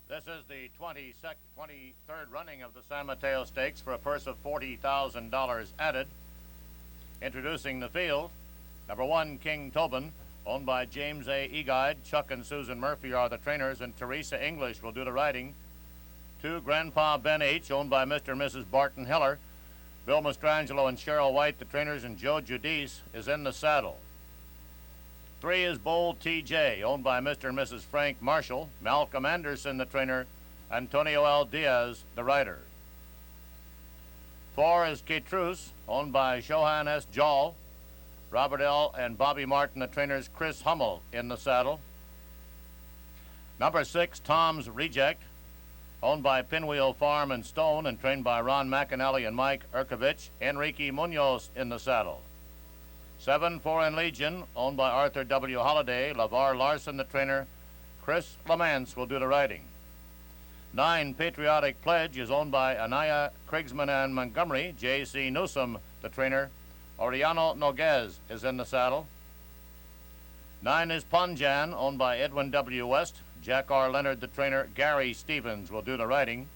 This is the 23rd running of the San Mateo Stakes for a purse of $40,000 added. Introducing the field, number 1, King Tobin, owned by James A. Eguide. Chuck and Susan Murphy are the trainers, and Teresa English will do the riding. 2, Grandpa Ben H., owned by Mr. and Mrs. Barton Heller. Bill Mastrangelo and Cheryl White, the trainers, and Joe Judice is in the saddle. 3 is Bold TJ, owned by Mr. and Mrs. Frank Marshall. Malcolm Anderson, the trainer. Antonio L. Diaz, the rider. 4 is Catrus, owned by Johan S. Jall. Robert L. and Bobby Martin, the trainers. Chris Hummel in the saddle. Number 6, Tom's Reject, owned by Pinwheel Farm and Stone and trained by Ron McAnally and Mike Erkovich. Enrique Munoz in the saddle. 7, Foreign Legion, owned by Arthur W. Holliday. LeVar Larson, the trainer. Chris Lamance will do the riding. 9, Patriotic Pledge is owned by Anaya Krigsman and Montgomery. J.C. Newsom, the trainer. Oriano Noguez is in the saddle. 9 is Punjan, owned by Edwin W. West. Jack R. Leonard, the trainer. Gary Stevens will do the riding.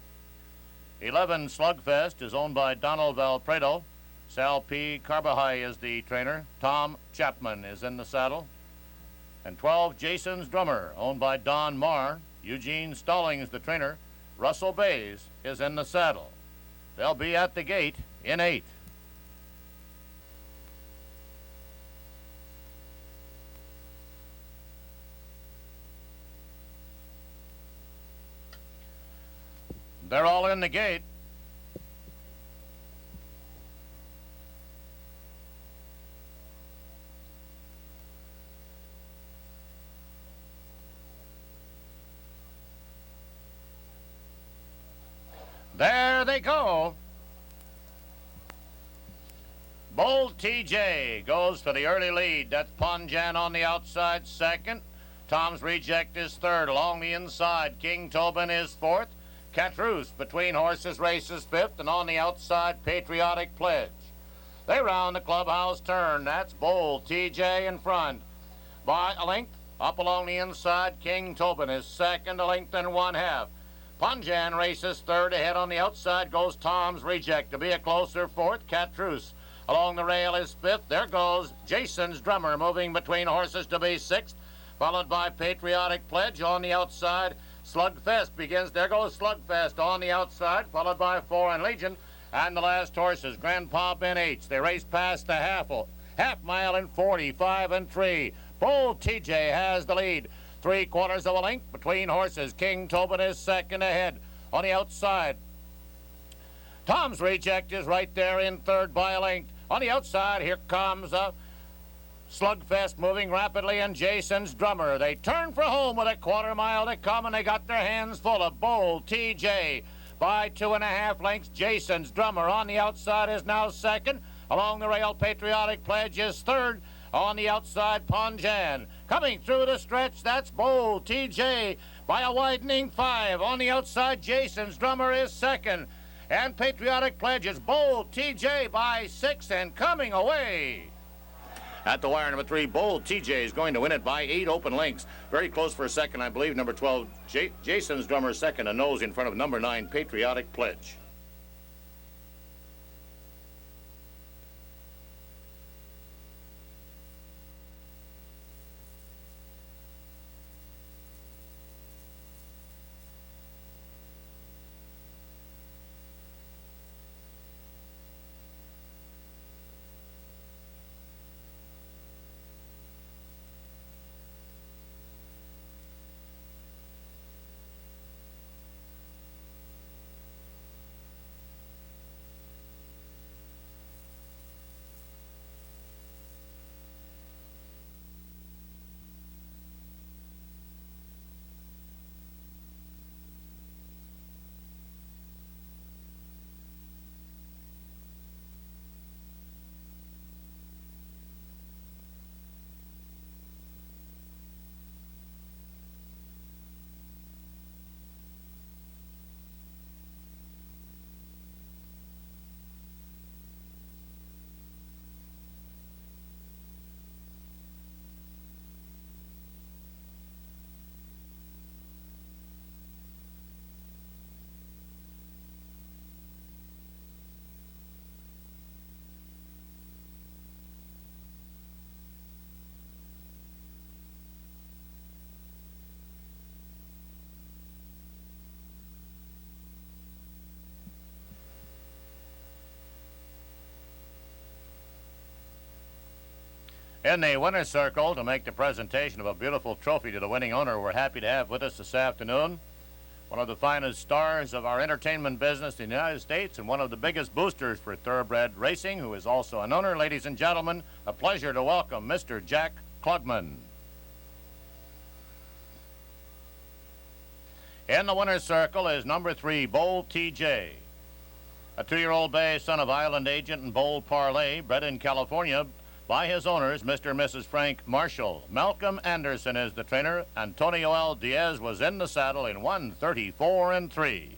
11, Slugfest is owned by Donald Valpredo. Sal P. Carbajay is the trainer. Tom Chapman is in the saddle. And 12, Jason's Drummer, owned by Don Marr. Eugene Stallings, the trainer. Russell Bays is in the saddle. They'll be at the gate in 8. They're all in the gate. There they go. Bold TJ goes for the early lead. That's Punjan on the outside, second. Tom's Reject is third. Along the inside, King Tobin is fourth. Catrus between horses races fifth, and on the outside, Patriotic Pledge. They round the clubhouse turn. That's Bold TJ in front by a length. Up along the inside, King Tobin is second, a length and 1/2. Punjan races third. Ahead on the outside goes Tom's Reject. To be a closer fourth, Catrus. Along the rail is fifth. There goes Jason's Drummer, moving between horses to be sixth, followed by Patriotic Pledge on the outside. Slugfest begins. There goes Slugfest on the outside, followed by Foreign Legion. And the last horse is Grandpa Ben H. They race past the half mile in 45 3. Bold TJ has the lead. 3/4 of a length between horses. King Tobin is second ahead. On the outside, Tom's Reject is right there in third by a length. On the outside, here comes Slugfest moving rapidly, and Jason's Drummer. They turn for home with a 1/4 mile to come, and they got their hands full of Bold TJ. By 2.5 lengths, Jason's Drummer on the outside is now second. Along the rail, Patriotic Pledge is third. On the outside, Punjan. Coming through the stretch, that's Bold TJ by a widening 5. On the outside, Jason's Drummer is second. And Patriotic Pledge is Bold TJ by 6 and coming away. At the wire, number 3, Bold TJ is going to win it by 8 open lengths. Very close for a second, I believe. Number 12, Jason's Drummer second, a nose in front of number 9, Patriotic Pledge. In the winner's circle, to make the presentation of a beautiful trophy to the winning owner, we're happy to have with us this afternoon one of the finest stars of our entertainment business in the United States and one of the biggest boosters for thoroughbred racing, who is also an owner. Ladies and gentlemen, a pleasure to welcome Mr. Jack Klugman. In the winner's circle is number 3, Bold TJ. A 2-year-old bay, son of Island Agent and Bold Parlay, bred in California by his owners, Mr. and Mrs. Frank Marshall. Malcolm Anderson is the trainer. Antonio L. Diaz was in the saddle in 1:34 3.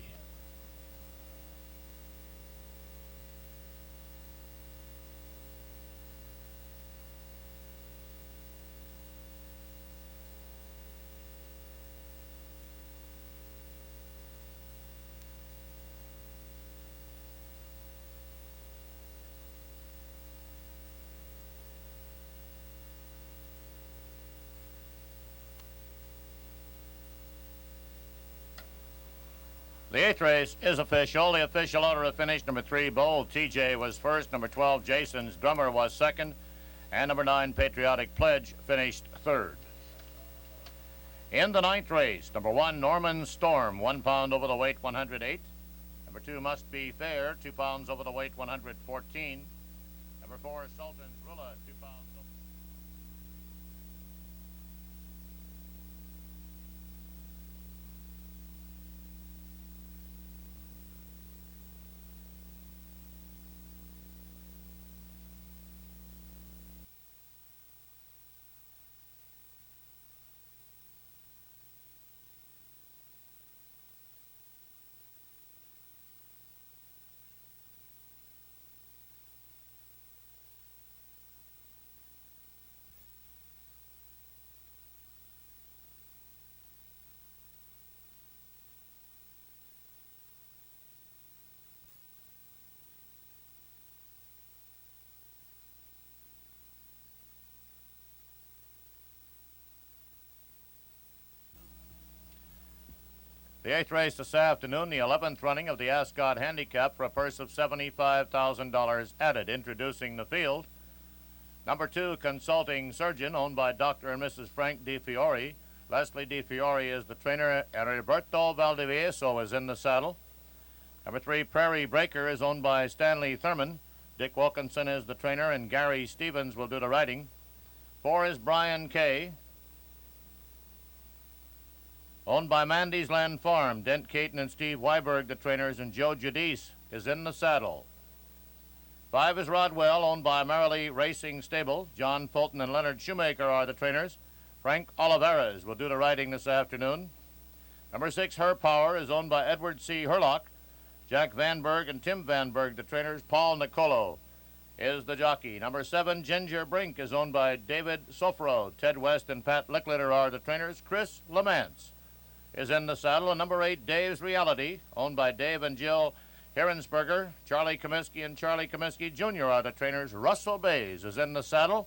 The 8th race is official. The official order of finish: number 3, Bold TJ, was first. Number 12, Jason's Drummer, was second. And number 9, Patriotic Pledge, finished third. In the 9th race, number 1, Norman Storm, 1 pound over the weight, 108. Number 2, Must Be Fair, 2 pounds over the weight, 114. Number 4, Sultan's Rula, 2 pounds over. The 8th race this afternoon, the 11th running of the Ascot Handicap, for a purse of $75,000 added. Introducing the field: number 2, Consulting Surgeon, owned by Dr. and Mrs. Frank DiFiore. Leslie DiFiore is the trainer, and Roberto Valdivieso is in the saddle. Number 3, Prairie Breaker, is owned by Stanley Thurman. Dick Wilkinson is the trainer, and Gary Stevens will do the riding. 4 is Brian K., owned by Mandy's Land Farm. Dent, Caton, and Steve Weiberg, the trainers, and Joe Judice is in the saddle. 5 is Rodwell, owned by Merrily Racing Stable. John Fulton and Leonard Shoemaker are the trainers. Frank Oliveras will do the riding this afternoon. Number 6, Her Power, is owned by Edward C. Herlock. Jack Vanberg and Tim Vanberg, the trainers. Paul Nicolo is the jockey. Number 7, Ginger Brink, is owned by David Sofro. Ted West and Pat Licklitter are the trainers. Chris Lamance is in the saddle. And number 8, Dave's Reality, owned by Dave and Jill Herensberger. Charlie Comiskey and Charlie Comiskey Jr. are the trainers. Russell Bays is in the saddle.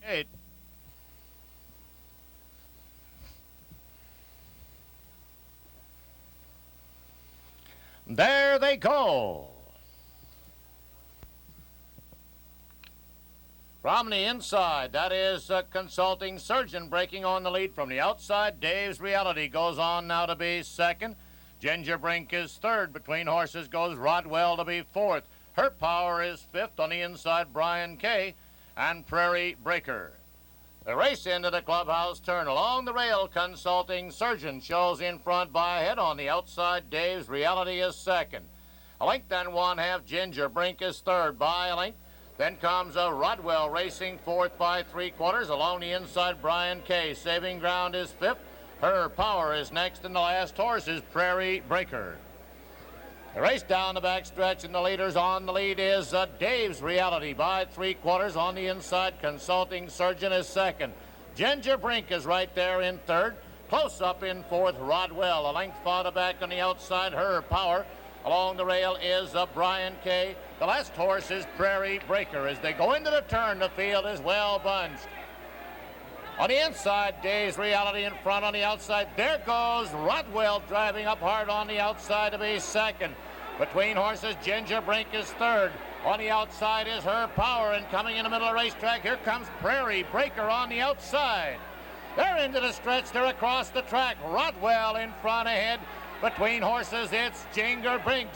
Eight. There they go. From the inside, that is Consulting Surgeon breaking on the lead. From the outside, Dave's Reality goes on now to be second. Ginger Brink is third. Between horses goes Rodwell to be fourth. Her Power is fifth. On the inside, Brian K. and Prairie Breaker. The race into the clubhouse turn. Along the rail, Consulting Surgeon shows in front by a head. On the outside, Dave's Reality is second. A length and 1/2. Ginger Brink is third by a length. Then comes Rodwell racing fourth by 3/4. Along the inside, Brian K. Saving Ground is fifth. Her Power is next, and the last horse is Prairie Breaker. The race down the back stretch, and the leaders on the lead is Dave's Reality by 3/4. On the inside, Consulting Surgeon is second. Ginger Brink is right there in third. Close up in fourth, Rodwell. A length farther back on the outside, Her Power. Along the rail is Brian K. The last horse is Prairie Breaker. As they go into the turn, the field is well bunched. On the inside, Day's Reality in front. On the outside, there goes Rodwell driving up hard on the outside to be second. Between horses, Ginger Brink is third. On the outside is Her Power, and coming in the middle of the racetrack, here comes Prairie Breaker on the outside. They're into the stretch. They're across the track. Rodwell in front ahead. Between horses, it's Ginger Brink,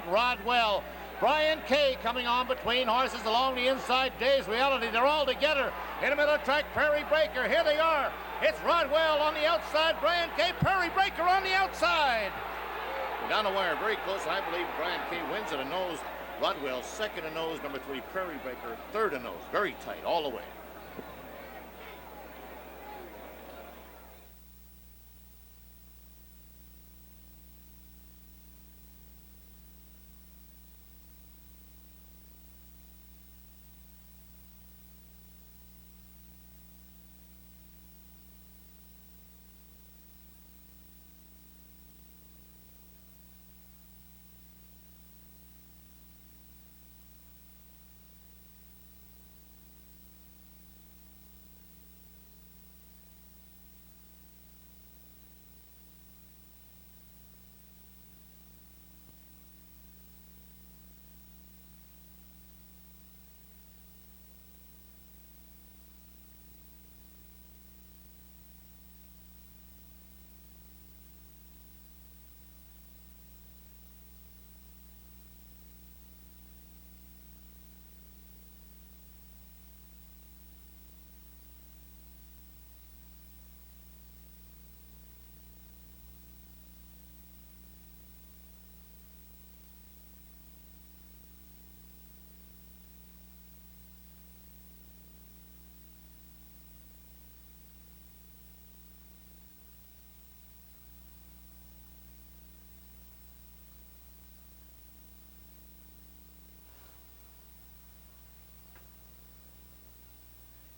Rodwell. Brian Kay coming on between horses along the inside. Day's Reality. They're all together in the middle of the track. Prairie Breaker. Here they are. It's Rodwell on the outside. Brian Kay. Prairie Breaker on the outside. Down the wire, very close. I believe Brian Kay wins at a nose. Rodwell second a nose. Number 3, Prairie Breaker, third a nose. Very tight all the way.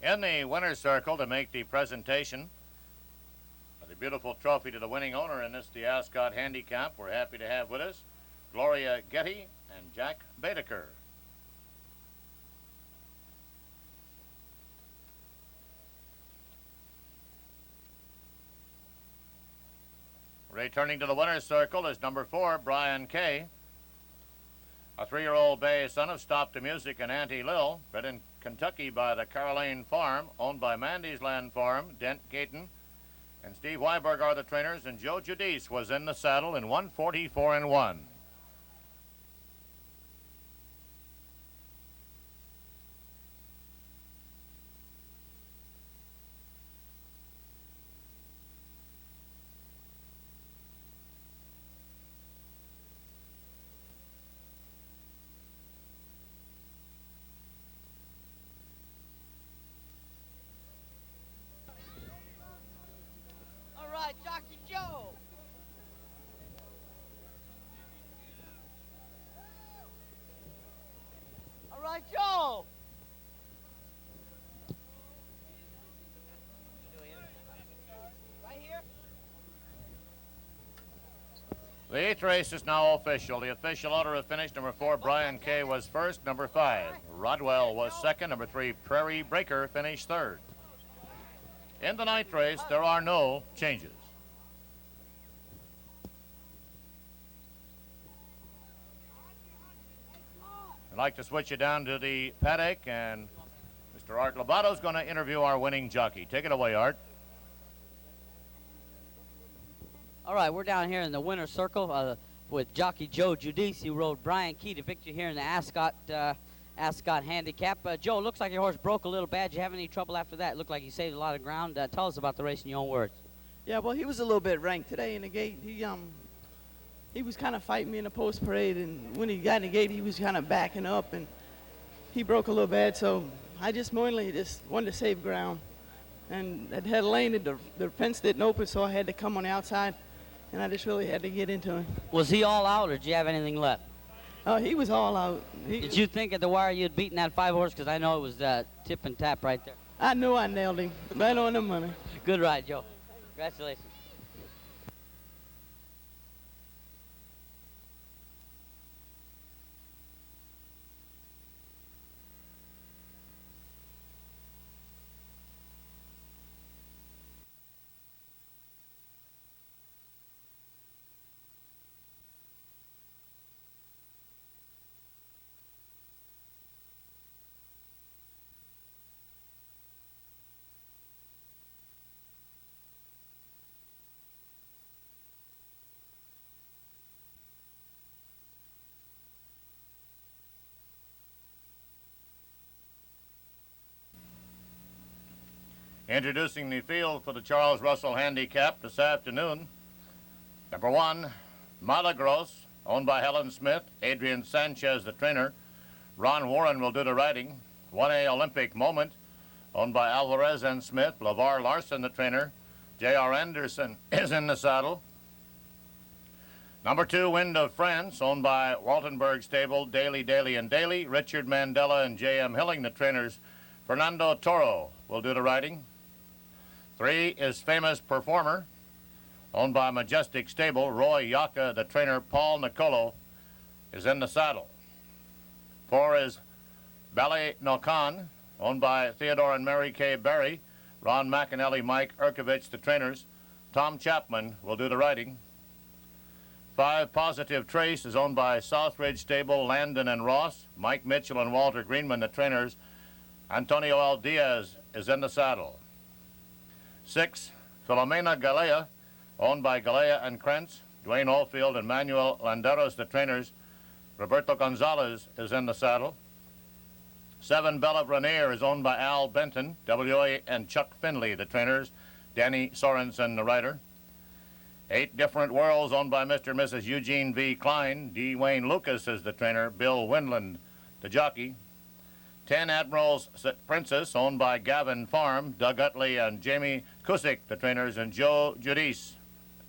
In the winner's circle to make the presentation of the beautiful trophy to the winning owner in this, the Ascot Handicap, we're happy to have with us Gloria Getty and Jack Baedeker. Returning to the winner's circle is number 4, Brian Kay, a 3-year-old bay son of Stop the Music and Auntie Lil, bred in Kentucky by the Caroline Farm, owned by Mandy's Land Farm, Dent, Caton, and Steve Weiberg are the trainers, and Joe Judice was in the saddle in 144-1. Jockey Joe. All right, Joe. Right here. The 8th race is now official. The official order of finish, number 4, Brian Kay was first. Number 5, Rodwell was second. Number 3, Prairie Breaker finished third. In the 9th race, there are no changes. I'd like to switch you down to the paddock, and Mr. Art Lobato is going to interview our winning jockey. Take it away, Art. All right, we're down here in the winner's circle with jockey Joe Judice, who rode Brian Key to victory here in the Ascot Handicap. Joe, looks like your horse broke a little bad. Did you have any trouble after that? It looked like you saved a lot of ground. Tell us about the race in your own words. Yeah, well, he was a little bit ranked today in the gate. He was kind of fighting me in the post parade, and when he got in the gate, he was kind of backing up, and he broke a little bad. So I just mainly wanted to save ground, and it had a lane that the fence didn't open, so I had to come on the outside, and I just really had to get into him. Was he all out, or did you have anything left? He was all out. Did you think at the wire you'd beaten that 5 horse? Because I know it was tip and tap right there. I knew I nailed him, right on the money. Good ride, Joe. Congratulations. Introducing the field for the Charles Russell Handicap this afternoon. Number 1, Malagros, owned by Helen Smith. Adrian Sanchez, the trainer. Ron Warren will do the riding. 1A Olympic Moment, owned by Alvarez and Smith. LeVar Larson, the trainer. J.R. Anderson is in the saddle. Number 2, Wind of France, owned by Waltenberg Stable, Daly, and Daly. Richard Mandela and J.M. Hilling, the trainers. Fernando Toro will do the riding. 3 is Famous Performer, owned by Majestic Stable. Roy Yaka, the trainer. Paul Nicolo is in the saddle. 4 is Ballet Nokan, owned by Theodore and Mary Kay Berry. Ron McAnally, Mike Erkovich, the trainers. Tom Chapman will do the riding. 5, Positive Trace is owned by Southridge Stable, Landon and Ross. Mike Mitchell and Walter Greenman, the trainers. Antonio L. Diaz is in the saddle. 6, Filomena Galea, owned by Galea and Krentz. Duane Offield and Manuel Landeros, the trainers. Roberto Gonzalez is in the saddle. 7, Bella Rainier is owned by Al Benton, W.A. and Chuck Finley, the trainers. Danny Sorensen, the rider. 8, Different Worlds, owned by Mr. and Mrs. Eugene V. Klein. D. Wayne Lucas is the trainer. Bill Winland, the jockey. 10, Admiral's Princess, owned by Gavin Farm. Doug Utley and Jamie Kusick, the trainers. And Joe Judice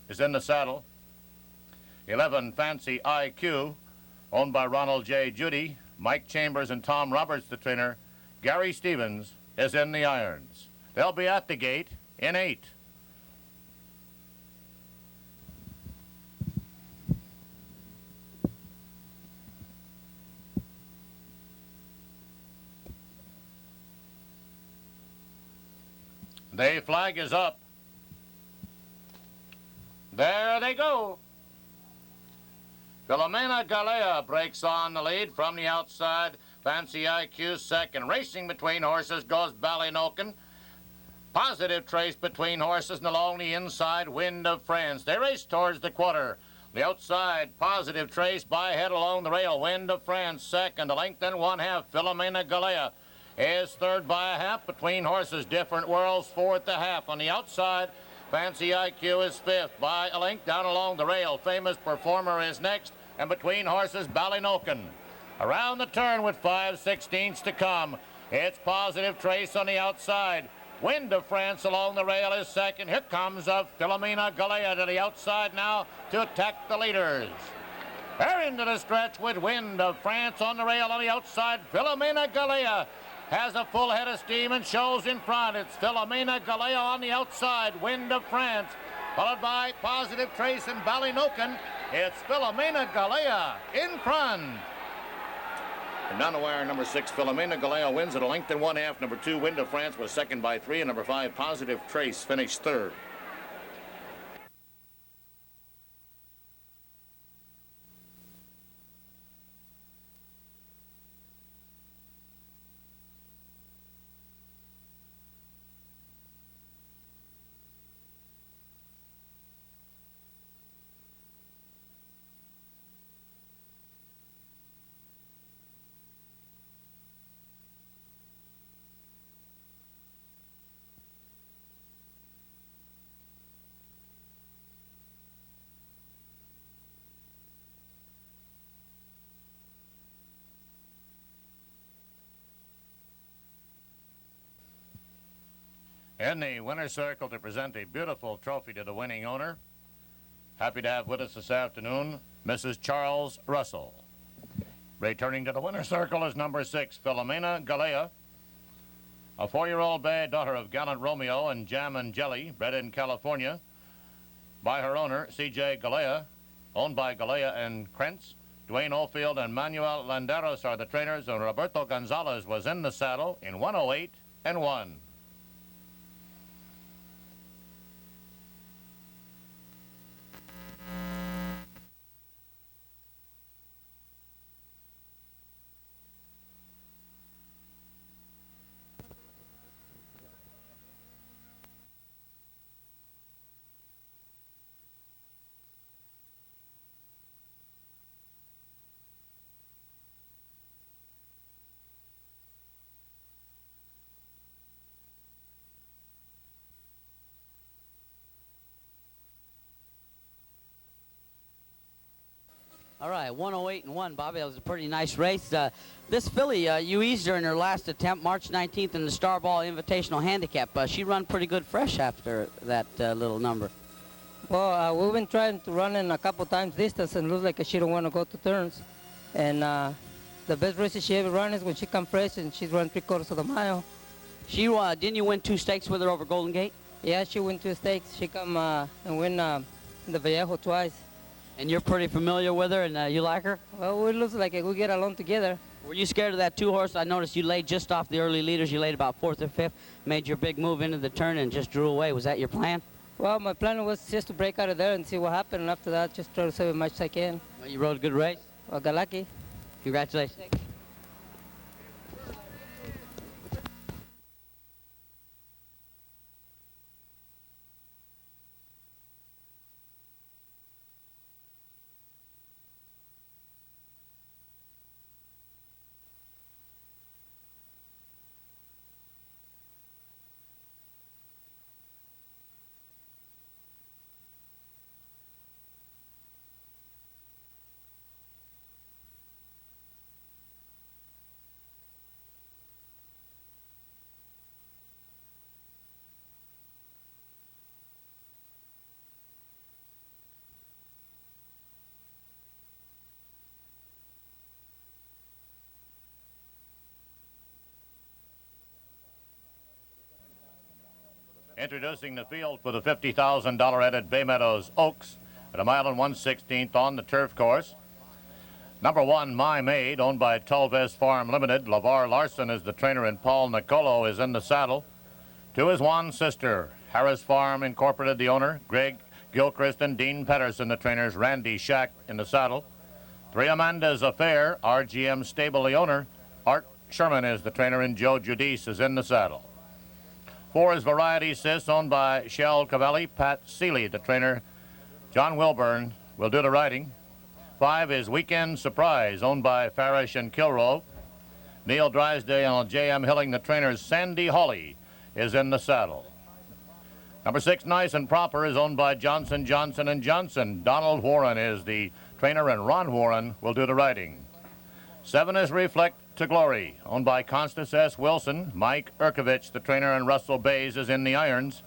is in the saddle. 11, Fancy IQ, owned by Ronald J. Judy. Mike Chambers and Tom Roberts, the trainer. Gary Stevens is in the irons. They'll be at the gate in 8. The flag is up. There they go. Filomena Galea breaks on the lead from the outside. Fancy IQ second. Racing between horses goes Ballynoken. Positive Trace between horses, and along the inside, Wind of France. They race towards the quarter. The outside, Positive Trace by head along the rail. Wind of France second. A length and 1/2. Filomena Galea is third by a half. Between horses, Different Worlds fourth a half. On the outside, Fancy IQ is fifth by a length down along the rail. Famous Performer is next, and between horses, Ballynoken. Around the turn with 5/16 to come. It's Positive Trace on the outside. Wind of France along the rail is second. Here comes Filomena Galea to the outside now to attack the leaders. They're into the stretch with Wind of France on the rail on the outside. Filomena Galea has a full head of steam and shows in front. It's Filomena Galea on the outside. Wind of France, followed by Positive Trace and Ballynoken. It's Filomena Galea in front. And down the wire, number 6, Filomena Galea wins at a length and 1/2. Number 2, Wind of France was second by 3, and number 5, Positive Trace finished third. In the winner's circle to present a beautiful trophy to the winning owner, happy to have with us this afternoon, Mrs. Charles Russell. Returning to the winner's circle is number 6, Filomena Galea, a 4-year-old bay daughter of Gallant Romeo and Jam and Jelly, bred in California by her owner, C.J. Galea, owned by Galea and Krentz. Duane Offield and Manuel Landeros are the trainers, and Roberto Gonzalez was in the saddle in 108 and 1. All right, 108-1, Bobby. That was a pretty nice race. This filly, you eased her in her last attempt, March 19th in the Starball Invitational Handicap. She run pretty good fresh after that little number. Well, we've been trying to run in a couple times distance and looks like she don't want to go to turns. And the best races she ever run is when she comes fresh and she's run 3/4 of the mile. She didn't you win 2 stakes with her over Golden Gate? Yeah, she won 2 stakes. She come and win the Vallejo twice. And you're pretty familiar with her, and you like her? Well, it looks like we get along together. Were you scared of that 2-horse? I noticed you laid just off the early leaders. You laid about 4th or 5th, made your big move into the turn, and just drew away. Was that your plan? Well, my plan was just to break out of there and see what happened, and after that, just try to save as much as I can. Well, you rode a good race. Well, got lucky. Congratulations. Introducing the field for the $50,000 headed Bay Meadows Oaks at 1.116 on the turf course. Number 1, My Maid, owned by Tulves Farm Limited. LeVar Larson is the trainer and Paul Nicolo is in the saddle. 2 is Juan's sister. Harris Farm Incorporated, the owner. Greg Gilchrist and Dean Pedersen, the trainers. Randy Shack in the saddle. 3, Amanda's Affair. RGM Stable, the owner. Art Sherman is the trainer, and Joe Judice is in the saddle. 4 is Variety Sis, owned by Shell Cavalli. Pat Seeley, the trainer. John Wilburn will do the riding. 5 is Weekend Surprise, owned by Farish and Kilroe. Neil Drysdale and J.M. Hilling, the trainers. Sandy Hawley is in the saddle. Number 6, Nice and Proper, is owned by Johnson, Johnson and Johnson. Donald Warren is the trainer, and Ron Warren will do the riding. 7 is Reflect to Glory, owned by Constance S. Wilson. Mike Urkovich, the trainer, and Russell Bays is in the irons.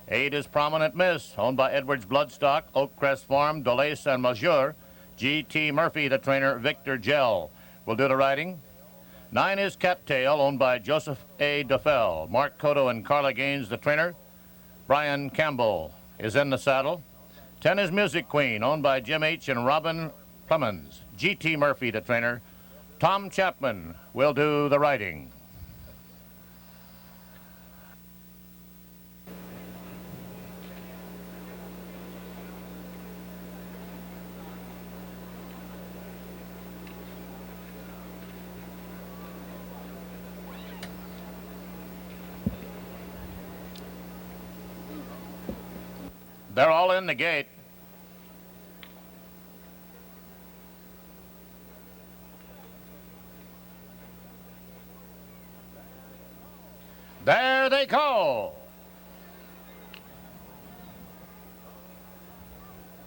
8 is Prominent Miss, owned by Edwards Bloodstock, Oakcrest Farm, Delace and Mazur. G.T. Murphy, the trainer. Victor Gell will do the riding. 9 is Cattail, owned by Joseph A. DeFell. Mark Cotto and Carla Gaines, the trainer. Brian Campbell is in the saddle. 10 is Music Queen, owned by Jim H. and Robin Clemens. G.T. Murphy, the trainer. Tom Chapman will do the riding. They're all in the gate. There they go.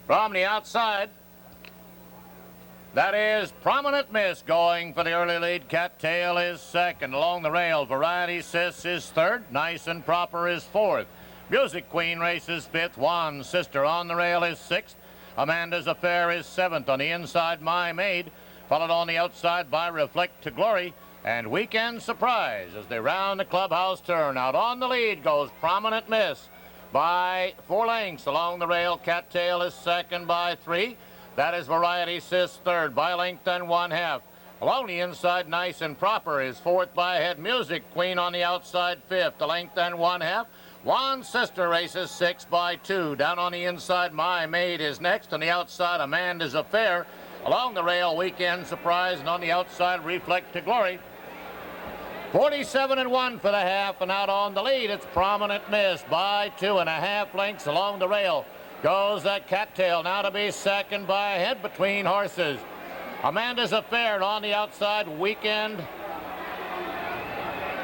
From the outside, that is Prominent Miss going for the early lead. Cattail is second. Along the rail, Variety Sis is third. Nice and Proper is fourth. Music Queen races fifth. Juan's Sister on the rail is sixth. Amanda's Affair is seventh. On the inside, My Maid, followed on the outside by Reflect to Glory and Weekend Surprise as they round the clubhouse turn. Out on the lead goes Prominent Miss by 4 lengths. Along the rail, Cattail is second by 3. That is Variety Sis third by a length and 1/2. Along the inside, Nice and Proper is fourth by a head. Music Queen on the outside fifth, a length and 1/2. Juan's Sister races 6 by 2. Down on the inside, My Maid is next. On the outside, Amanda's Affair. Along the rail, Weekend Surprise, and on the outside, Reflect to Glory. 47-1 for the half, and out on the lead, it's Prominent Miss by 2.5 lengths. Along the rail goes that Cattail, now to be second by a head between horses. Amanda's Affair, and on the outside, Weekend.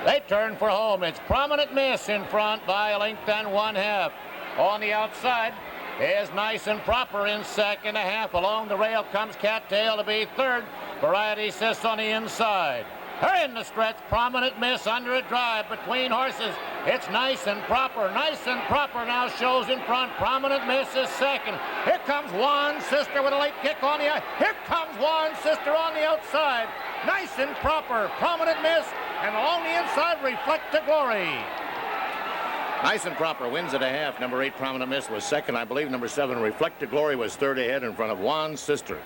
They turn for home. It's Prominent Miss in front by a length and 1/2. On the outside, is Nice and Proper in second. A half along the rail comes Cattail to be third. Variety Sis on the inside. Her in the stretch, Prominent Miss under a drive between horses. It's Nice and Proper. Nice and Proper now shows in front. Prominent Miss is second. Here comes One Sister with a late kick on the eye. Here comes One Sister on the outside. Nice and Proper, Prominent Miss, and along the inside, Reflect to Glory. Nice and Proper wins at a half. Number 8, Prominent Miss, was second. I believe number 7, Reflect to Glory, was third ahead in front of One Sister.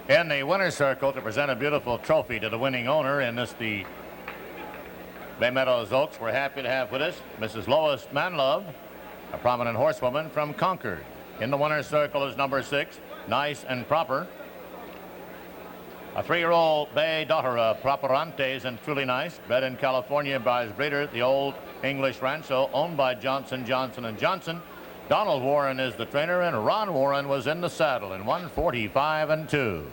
In the winner's circle to present a beautiful trophy to the winning owner in this, the Bay Meadows Oaks, we're happy to have with us Mrs. Lois Manlove, a prominent horsewoman from Concord. In the winner's circle is number 6, Nice and Proper. A 3-year-old bay daughter of Properantes and Truly Nice, bred in California by his breeder, the Old English Rancho, owned by Johnson, Johnson & Johnson. Donald Warren is the trainer, and Ron Warren was in the saddle in 1:45-2.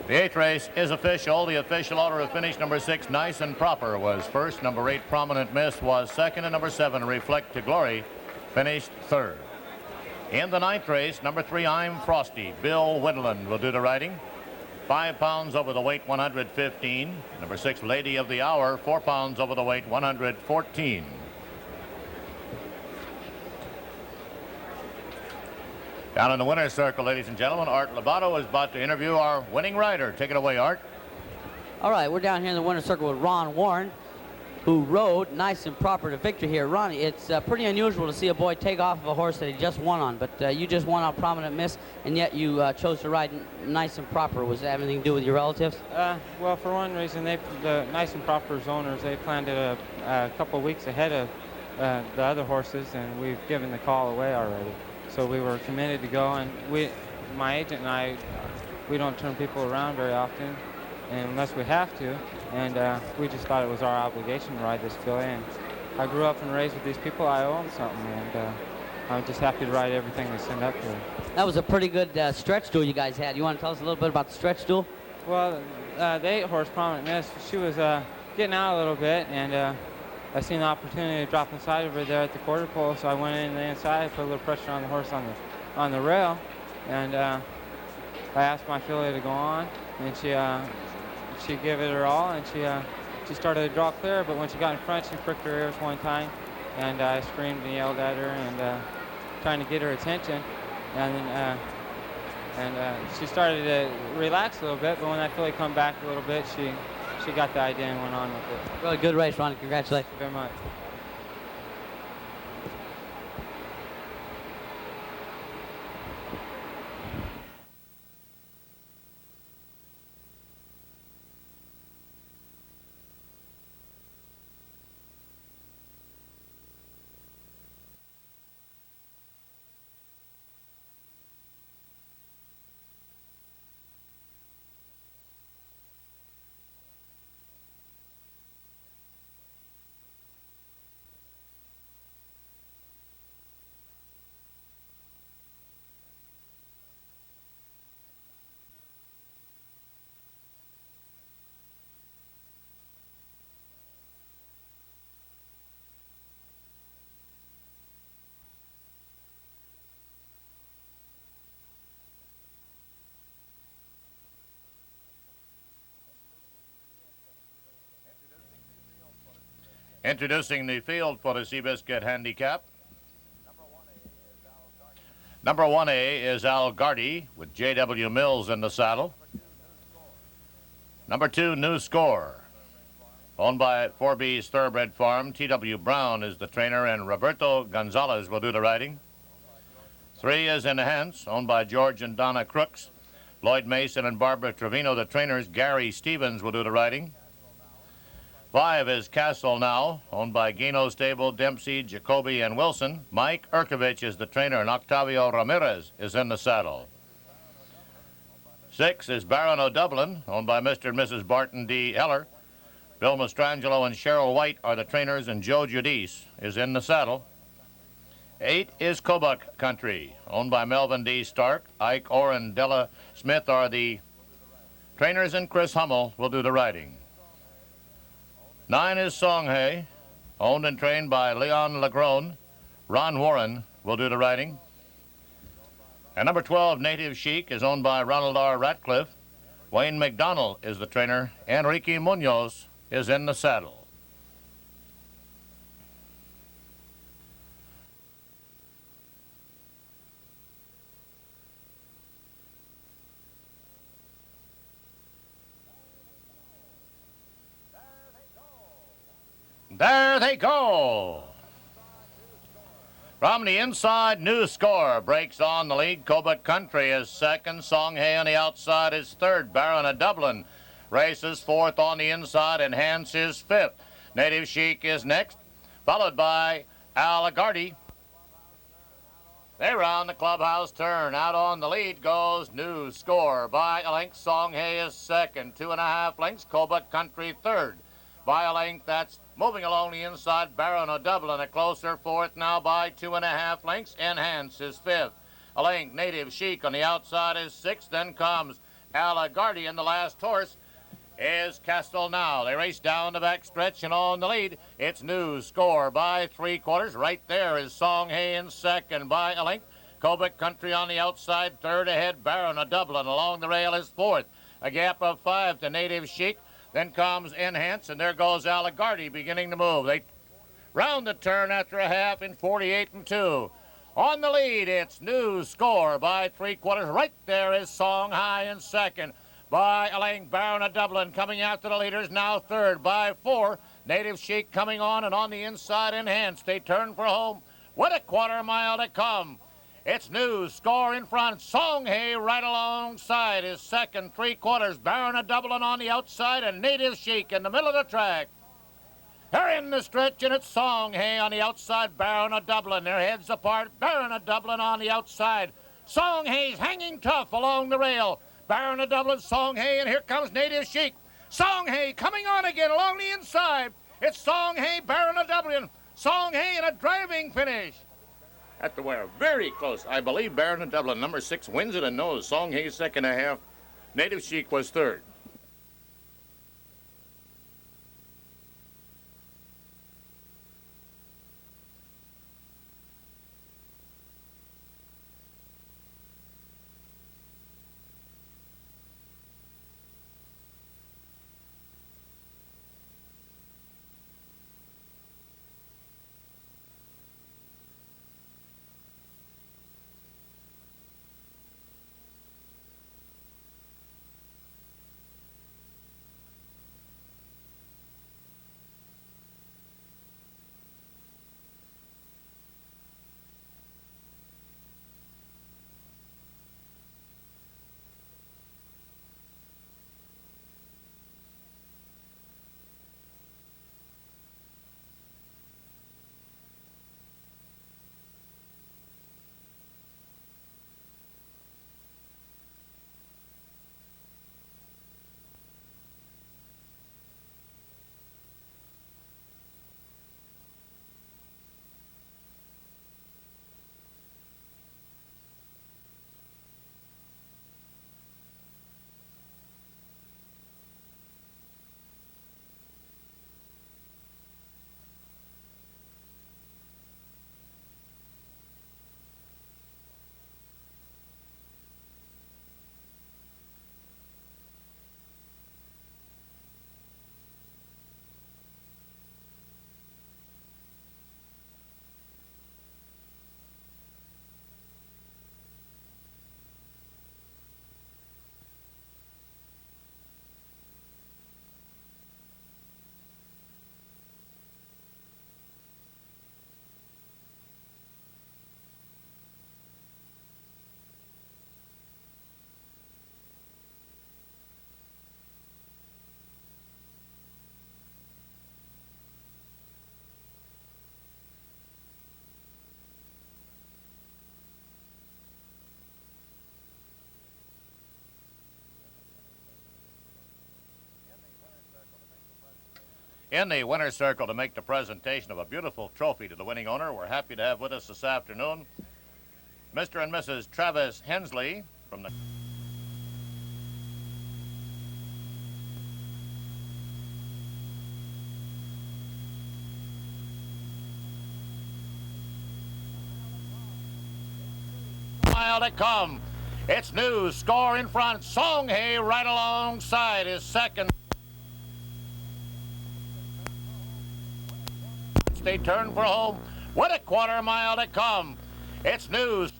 The 8th race is official. The official order of finish, number 6, Nice and Proper, was first. Number 8, Prominent Miss, was second. And number 7, Reflect to Glory, finished third. In the 9th race, number 3, I'm Frosty. Bill Windland will do the riding. 5 pounds over the weight, 115. Number 6, Lady of the Hour, 4 pounds over the weight, 114. Down in the winner's circle, ladies and gentlemen, Art Lobato is about to interview our winning rider. Take it away, Art. All right, we're down here in the winner's circle with Ron Warren, who rode Nice and Proper to victory here. Ronnie, it's pretty unusual to see a boy take off of a horse that he just won on, but you just won on Prominent Miss, and yet you chose to ride Nice and Proper. Was that anything to do with your relatives? Well, for one reason, the Nice and Proper's owners, they planned it a couple weeks ahead of the other horses, and we've given the call away already. So we were committed to go, and my agent and I, we don't turn people around very often, unless we have to, and we just thought it was our obligation to ride this filly. And I grew up and raised with these people. I owe them something, and I'm just happy to ride everything they send up here. That was a pretty good stretch duel you guys had. You want to tell us a little bit about the stretch duel? Well, the 8-horse Prominent Miss, she was getting out a little bit, and I seen the opportunity to drop inside of her there at the quarter pole, so I went in the inside, put a little pressure on the horse on the rail, and I asked my filly to go on, and she gave it her all, and she started to draw clear, but when she got in front, she pricked her ears one time, and I screamed and yelled at her and trying to get her attention, and she started to relax a little bit, but when I filly come back a little bit, she got the idea and went on with it. Really good race, Ronnie. Congratulations. Thank you very much. Introducing the field for the Seabiscuit Handicap. Number 1A is Algardi with J.W. Mills in the saddle. Number 2, New Score, owned by 4B's Thoroughbred Farm. T.W. Brown is the trainer, and Roberto Gonzalez will do the riding. 3 is Enhance, owned by George and Donna Crooks. Lloyd Mason and Barbara Trevino, the trainers. Gary Stevens will do the riding. 5 is Castle Now, owned by Gino Stable, Dempsey, Jacoby, and Wilson. Mike Urkovich is the trainer, and Octavio Ramirez is in the saddle. 6 is Baron O'Dublin, owned by Mr. and Mrs. Barton D. Heller. Bill Mastrangelo and Cheryl White are the trainers, and Joe Judice is in the saddle. 8 is Kobuk Country, owned by Melvin D. Stark. Ike Orr and Della Smith are the trainers, and Chris Hummel will do the riding. 9 is Songhay, owned and trained by Leon Lagrone. Ron Warren will do the riding. And number 12, Native Chic, is owned by Ronald R. Ratcliffe. Wayne McDonald is the trainer. Enrique Munoz is in the saddle. There they go. From the inside, New Score breaks on the lead. Kobuk Country is second. Songhay on the outside is third. Baron of Dublin races fourth on the inside. Enhance is fifth. Native Chic is next, followed by Alagardi. They round the clubhouse turn. Out on the lead goes New Score. By a length, Songhay is second. 2.5 lengths, Kobuk Country third. By a length, that's moving along the inside, Baron of Dublin, a closer fourth now by 2.5 lengths. Enhance is fifth. A length, Native Chic on the outside is sixth. Then comes Alagardi, and the last horse is Castle Now. They race down the back stretch, and on the lead, it's New Score by 3/4. Right there is Songhay in second. By a length, Kobuk Country on the outside, third ahead, Baron of Dublin. Along the rail is fourth. A gap of 5 to Native Chic. Then comes Enhance, and there goes Alagardi beginning to move. They round the turn after a half in 48-2. On the lead, it's New Score by 3/4. Right there is Songhay in second. By a length, Baron of Dublin coming after the leaders, now third. By 4, Native Chic coming on, and on the inside, Enhance. They turn for home with a 1/4 mile to come. It's New Score in front. Songhay right alongside is second, 3/4. Baron of Dublin on the outside, and Native Chic in the middle of the track. They're in the stretch, and it's Songhay on the outside, Baron of Dublin. Their heads apart, Baron of Dublin on the outside. Songhay's hanging tough along the rail. Baron of Dublin, Songhay, and here comes Native Chic. Songhay coming on again along the inside. It's Songhay, Baron of Dublin. Songhay in a driving finish. At the wire, very close. I believe Baron of Dublin, number 6, wins it and knows. Songhay's second and a half. Native Chic was third. In the winner's circle to make the presentation of a beautiful trophy to the winning owner, we're happy to have with us this afternoon Mr. and Mrs. Travis Hensley from the mile to come. It's News, score in front. Songhay right alongside is second. They turn for home with a quarter mile to come. It's News.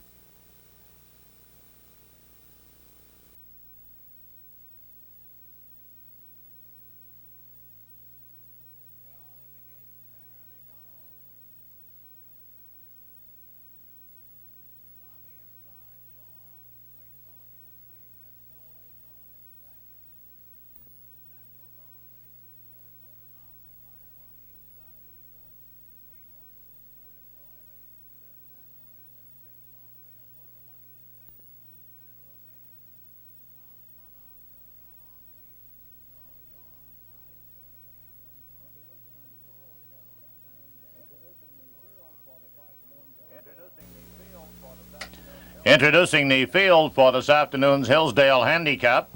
Introducing the field for this afternoon's Hillsdale Handicap.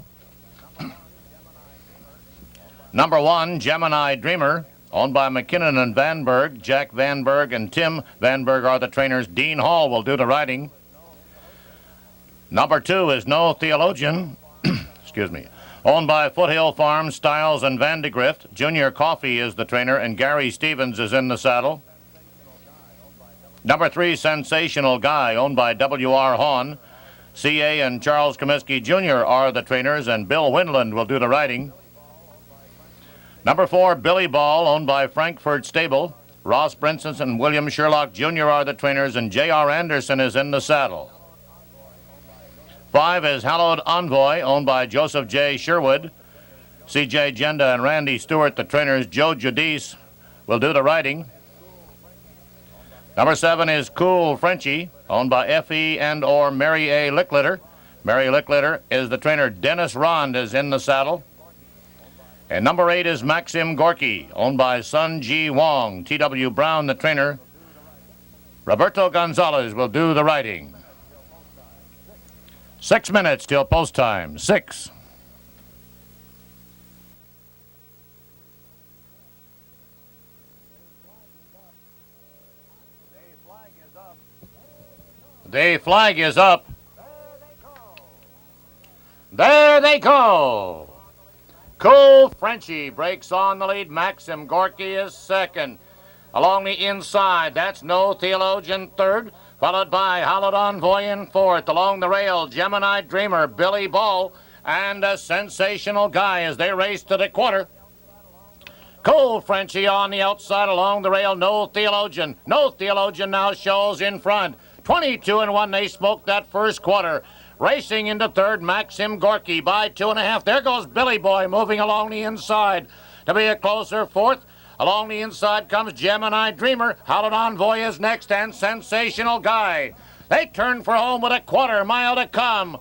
Number 1, Gemini Dreamer, owned by McKinnon and Vanberg. Jack Vanberg and Tim Vanberg are the trainers. Dean Hall will do the riding. Number 2 is No Theologian, excuse me, owned by Foothill Farms, Stiles and Vandegrift. Junior Coffee is the trainer, and Gary Stevens is in the saddle. Number 3, Sensational Guy, owned by W.R. Hahn. C.A. and Charles Comiskey Jr. are the trainers, and Bill Winland will do the riding. Number 4, Billy Ball, owned by Frankfurt Stable. Ross Brinson and William Sherlock Jr. are the trainers, and J.R. Anderson is in the saddle. 5 is Hallowed Envoy, owned by Joseph J. Sherwood. C.J. Jenda and Randy Stewart, the trainers. Joe Judice will do the riding. Number 7 is Cool Frenchie, owned by F.E. and or Mary A. Licklitter. Mary Licklitter is the trainer. Dennis Rond is in the saddle. And number 8 is Maxim Gorky, owned by Sun G. Wong. T.W. Brown, the trainer. Roberto Gonzalez will do the riding. 6 minutes till post time. 6. The flag is up. There they go. Cool Frenchie breaks on the lead. Maxim Gorky is second. Along the inside, that's No Theologian third, followed by Hallowed Envoy in fourth. Along the rail, Gemini Dreamer, Billy Ball, and a Sensational Guy as they race to the quarter. Cool Frenchie on the outside along the rail. No Theologian. No Theologian now shows in front. 22-1, they smoked that first quarter. Racing into third, Maxim Gorky by 2.5. There goes Billy Boy moving along the inside to be a closer fourth. Along the inside comes Gemini Dreamer. Hallowed Envoy is next, and Sensational Guy. They turn for home with a quarter mile to come.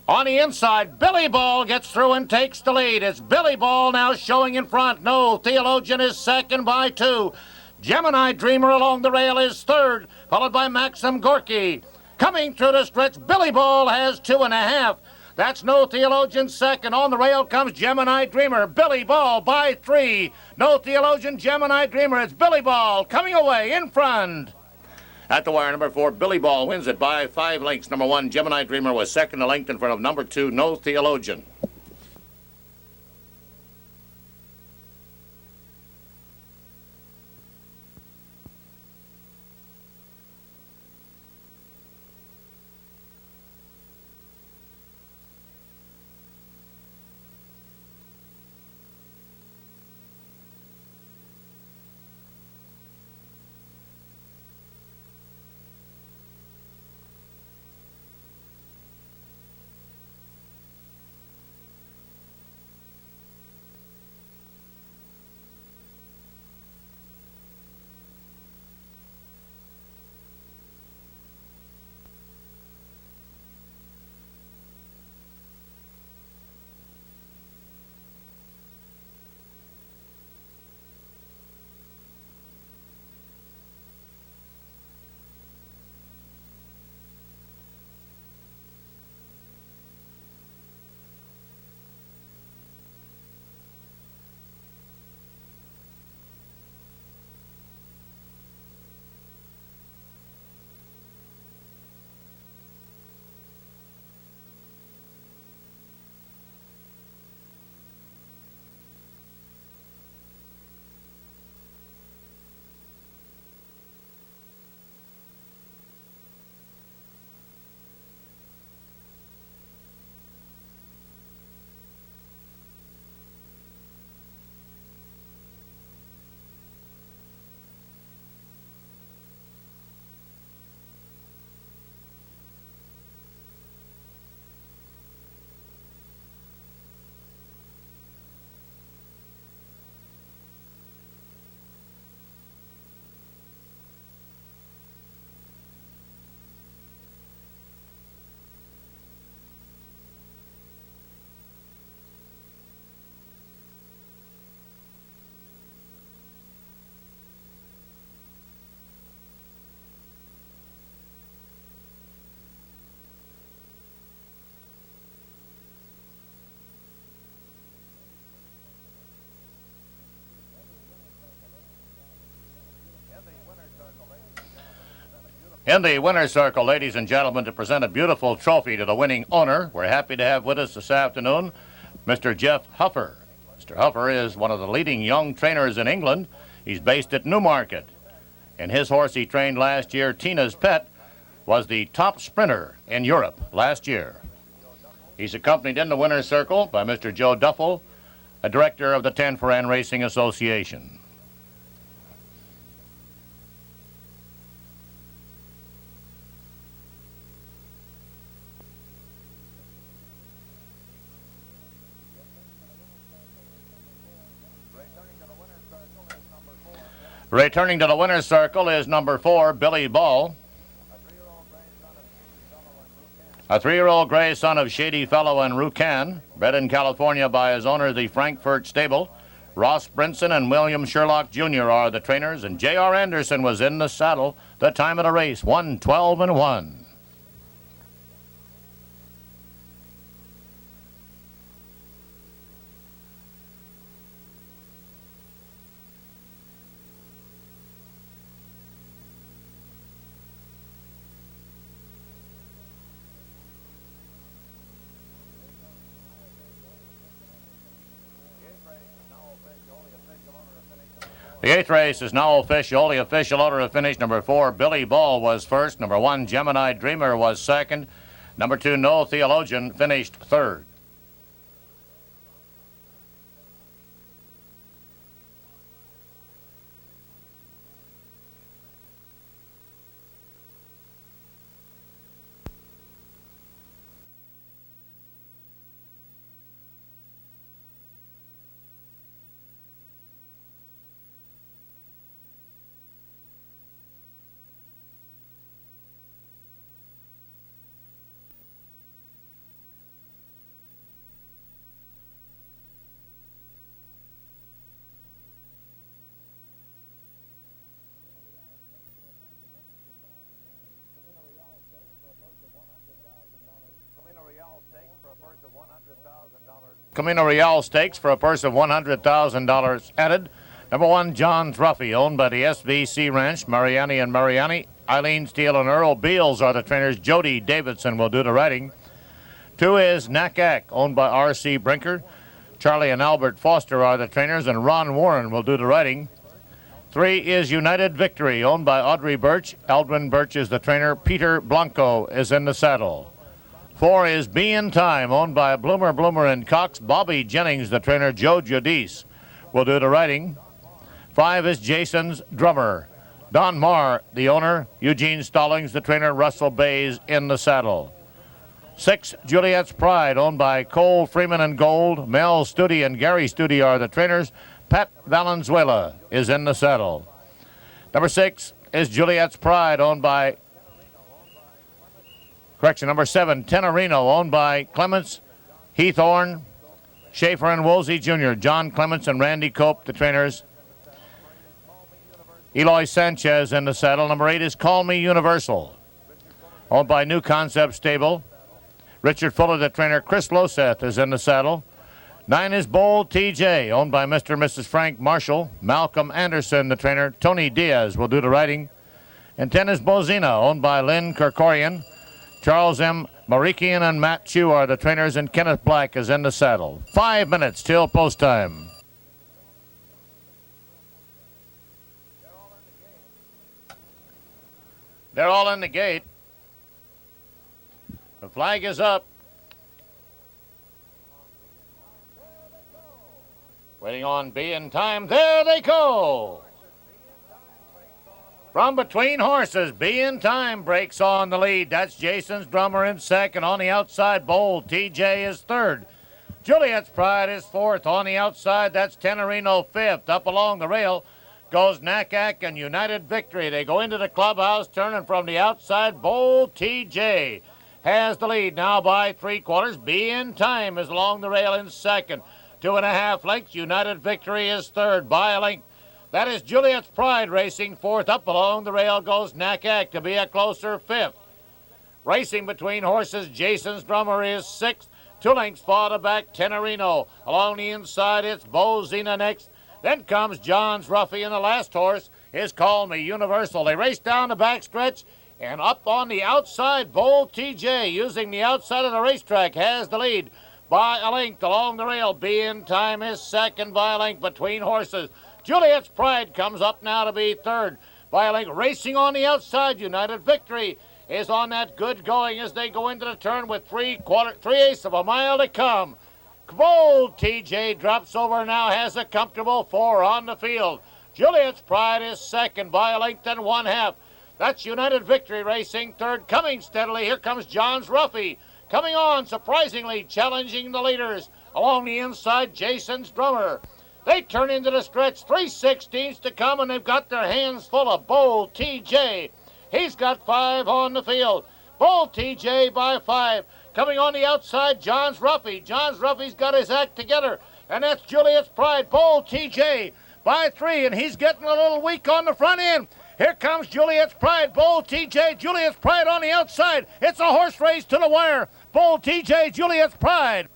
On the inside, Billy Ball gets through and takes the lead. It's Billy Ball now showing in front. No Theologian is second by 2. Gemini Dreamer along the rail is third, followed by Maxim Gorky. Coming through the stretch, Billy Ball has 2.5. That's No Theologian second. On the rail comes Gemini Dreamer. Billy Ball by 3. No Theologian, Gemini Dreamer. It's Billy Ball coming away in front. At the wire, number 4, Billy Ball wins it by 5 lengths. Number 1, Gemini Dreamer was second a length in front of number 2, No Theologian. In the winner's circle, ladies and gentlemen, to present a beautiful trophy to the winning owner, we're happy to have with us this afternoon Mr. Jeff Huffer. Mr. Huffer is one of the leading young trainers in England. He's based at Newmarket. And his horse he trained last year, Tina's Pet, was the top sprinter in Europe last year. He's accompanied in the winner's circle by Mr. Joe Duffel, a director of the 10 for N Racing Association. Returning to the winner's circle is number 4, Billy Ball. A 3-year-old gray son of Shady Fellow and Rucan, bred in California by his owner, the Frankfurt Stable. Ross Brinson and William Sherlock Jr. are the trainers, and J.R. Anderson was in the saddle. The time of the race, 1:12:1. The 8th race is now official. The official order of finish, number 4, Billy Ball was first. Number 1, Gemini Dreamer was second. Number 2, No Theologian finished third. Camino Real Stakes for a purse of $100,000 added. Number 1, John's Ruffy, owned by the SVC Ranch. Mariani and Mariani, Eileen Steele and Earl Beals are the trainers. Jody Davidson will do the riding. 2 is Nakak, owned by R.C. Brinker. Charlie and Albert Foster are the trainers, and Ron Warren will do the riding. 3 is United Victory, owned by Audrey Birch. Eldrin Birch is the trainer. Peter Blanco is in the saddle. 4 is Be in Time, owned by Bloomer and Cox. Bobby Jennings, the trainer. Joe Judice will do the riding. 5 is Jason's Drummer. Don Marr, the owner. Eugene Stallings, the trainer. Russell Bays in the saddle. 6, Juliet's Pride, owned by Cole Freeman and Gold. Mel Studi and Gary Studi are the trainers. Pat Valenzuela is in the saddle. Number 6 is Juliet's Pride, owned by number 7, Tenorino, owned by Clements, Heathorn, Schaefer and Woolsey Jr., John Clements and Randy Cope, the trainers. Eloy Sanchez in the saddle. Number 8 is Call Me Universal, owned by New Concept Stable. Richard Fuller, the trainer. Chris Loseth is in the saddle. 9 is Bold TJ, owned by Mr. and Mrs. Frank Marshall. Malcolm Anderson, the trainer. Tony Diaz will do the riding. And 10 is Bozina, owned by Lynn Kerkorian. Charles M. Marikian and Matt Chu are the trainers, and Kenneth Black is in the saddle. 5 minutes till post time. They're all in the gate. The flag is up. Waiting on Be in Time. There they go. From between horses, Be in Time breaks on the lead. That's Jason's Drummer in second. On the outside, Bold TJ is third. Juliet's Pride is fourth. On the outside, that's Tenorino fifth. Up along the rail goes Nakak and United Victory. They go into the clubhouse, turning from the outside. Bold TJ has the lead now by 3/4. Be in Time is along the rail in second. 2.5 lengths. United Victory is third by a length. That is Juliet's Pride racing fourth. Up along the rail goes Nakak to be a closer fifth. Racing between horses, Jason's Drummer is sixth. 2 lengths farther back, Tenorino. Along the inside, it's Bozina next. Then comes John's Ruffy, and the last horse is Call Me Universal. They race down the backstretch And up on the outside, Bold TJ, using the outside of the racetrack, has the lead by a length along the rail. Be in Time is second by a length between horses. Juliet's Pride comes up now to be third by a length. Racing on the outside, United Victory is on that good going as they go into the turn with 3/8 of a mile to come. Bold TJ drops over now, has a comfortable 4 on the field. Juliet's Pride is second by a length and 1/2. That's United Victory racing third. Coming steadily, here comes John's Ruffy. Coming on, surprisingly, challenging the leaders. Along the inside, Jason's Drummer. They turn into the stretch, 3/16 to come, and they've got their hands full of Bold TJ. He's got 5 on the field. Bold TJ by 5. Coming on the outside, John's Ruffy. John's Ruffy's got his act together, and that's Juliet's Pride. Bold TJ by 3, and he's getting a little weak on the front end. Here comes Juliet's Pride, Bold TJ, Juliet's Pride on the outside. It's a horse race to the wire. Bold TJ, Juliet's Pride.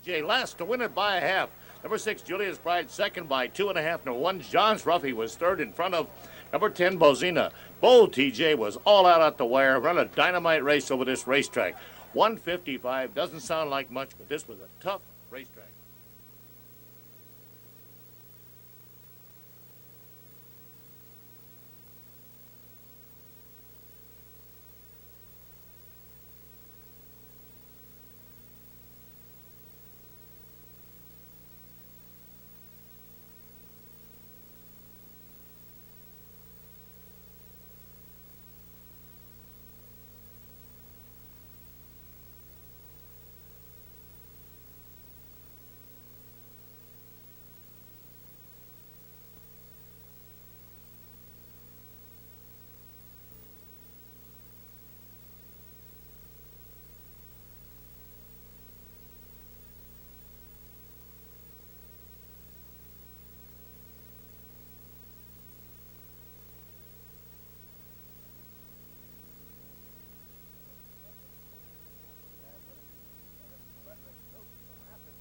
Jay last to win it by a half. Number 6, Juliet's Pride, second by 2.5. Number 1, John's Ruffy was third in front of number 10, Bozina. Bold TJ was all out at the wire, run a dynamite race over this racetrack. 155 doesn't sound like much, but this was a tough racetrack.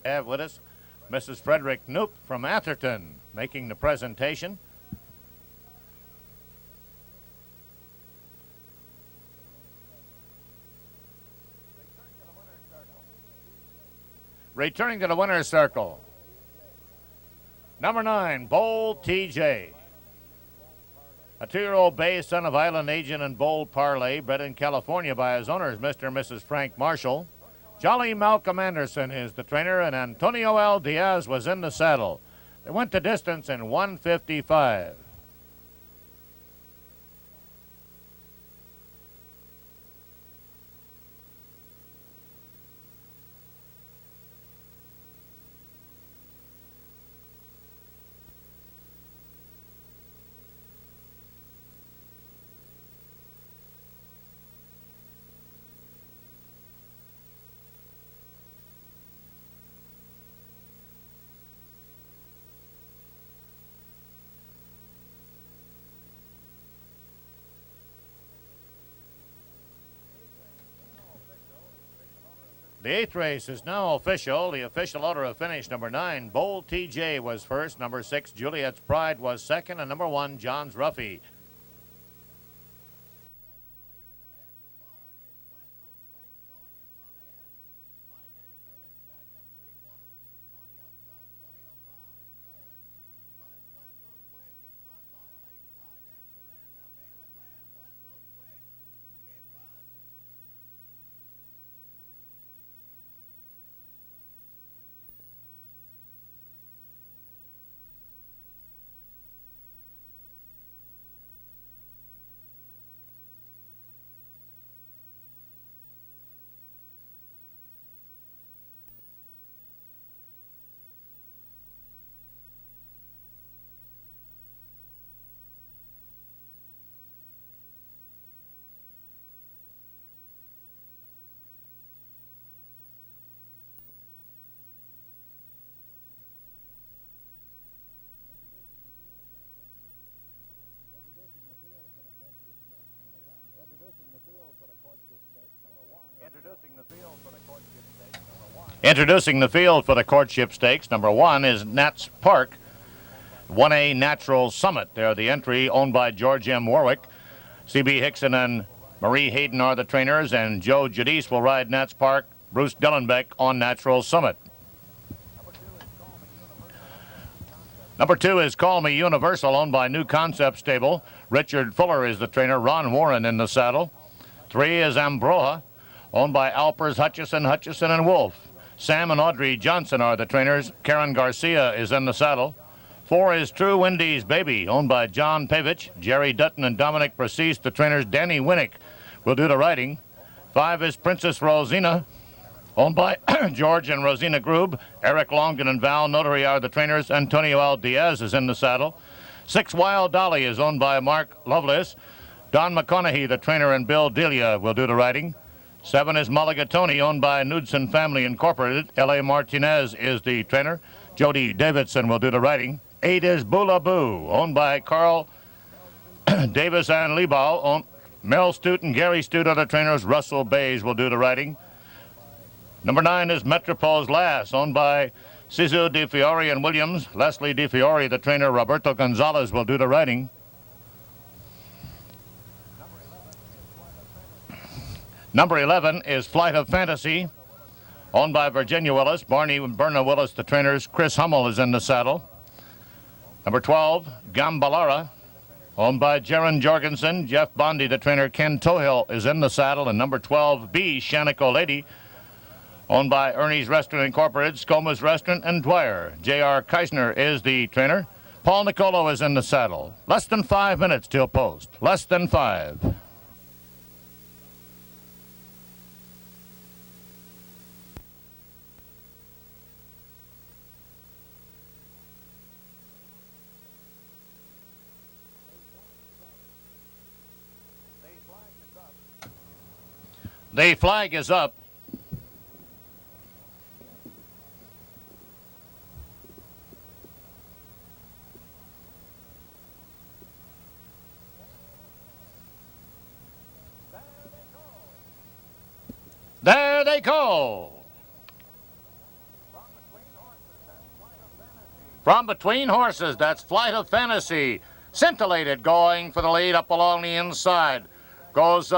Have with us Mrs. Frederick Knoop from Atherton making the presentation. Returning to the winner's circle, number 9, Bold TJ. A 2-year-old bay son of Island Agent and Bold Parlay, bred in California by his owners, Mr. and Mrs. Frank Marshall. Jolly Malcolm Anderson is the trainer, and Antonio L. Diaz was in the saddle. They went the distance in 155. The 8th race is now official. The official order of finish, number 9, Bold TJ was first. Number 6, Juliet's Pride was second. And number 1, John's Ruffy. Introducing the field for the Courtship Stakes. Number 1 is Nats Park, 1A Natural Summit. They're the entry, owned by George M. Warwick. C.B. Hickson and Marie Hayden are the trainers, and Joe Judice will ride Nats Park, Bruce Dillenbeck on Natural Summit. Number 2 is Call Me Universal, owned by New Concept Stable. Richard Fuller is the trainer. Ron Warren in the saddle. 3 is Ambroha, owned by Alpers, Hutchison, and Wolf. Sam and Audrey Johnson are the trainers. Karen Garcia is in the saddle. 4 is True Wendy's Baby, owned by John Pavich. Jerry Dutton and Dominic Precis, the trainers. Danny Winnick will do the riding. 5 is Princess Rosina, owned by George and Rosina Grube. Eric Longden and Val Notary are the trainers. Antonio L. Diaz is in the saddle. 6 Wild Dolly is owned by Mark Lovelace. Don McConaughey, the trainer, and Bill Delia will do the riding. 7 is Mulligatawny, owned by Knudsen Family Incorporated. L.A. Martinez is the trainer. Jody Davidson will do the riding. 8 is Bula Boo, owned by Carl Davis and Liebau. Mel Stute and Gary Stute are the trainers. Russell Bays will do the riding. Number 9 is Metropole's Lass, owned by Sisu Di Fiore and Williams. Leslie Di Fiore, the trainer. Roberto Gonzalez will do the riding. Number 11 is Flight of Fantasy, owned by Virginia Willis. Barney and Berna Willis, the trainers. Chris Hummel is in the saddle. Number 12, Gambalara, owned by Jaron Jorgensen. Jeff Bondi, the trainer. Ken Tohill is in the saddle. And number 12, B, Shanico Lady, owned by Ernie's Restaurant Incorporated, Skoma's Restaurant, and Dwyer. J.R. Keisner is the trainer. Paul Nicolo is in the saddle. Less than 5 minutes till post. Less than 5. The flag is up. There they go. From between horses, that's Flight of Fantasy. Scintillated going for the lead up along the inside. Goes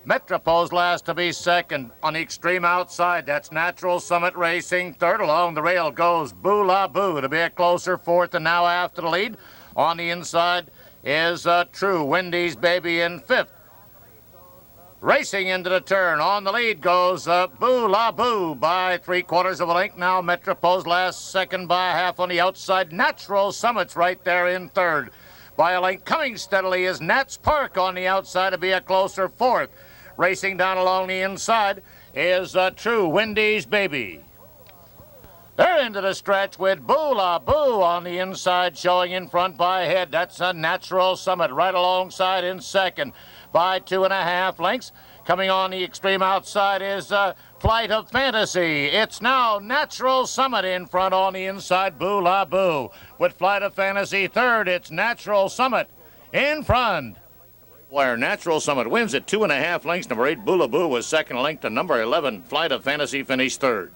Metropole's Last to be second. On the extreme outside, that's Natural Summit Racing. Third along the rail goes Boo La Boo to be a closer fourth, and now after the lead. On the inside is True Wendy's Baby in fifth. Racing into the turn. On the lead goes Boo La Boo by 3/4 of a length. Now Metropole's Last second by a half on the outside. Natural Summit's right there in third by a length. Coming steadily is Nats Park on the outside to be a closer fourth. Racing down along the inside is True Wendy's Baby. They're into the stretch with Boo La Boo on the inside, showing in front by a head. That's a Natural Summit right alongside in second by 2.5 lengths. Coming on the extreme outside is Flight of Fantasy. It's now Natural Summit in front on the inside, Boo La Boo. With Flight of Fantasy third, it's Natural Summit in front. Where Natural Summit wins at 2.5 lengths. Number 8, Boo La Boo, was second length to number 11, Flight of Fantasy, finished third.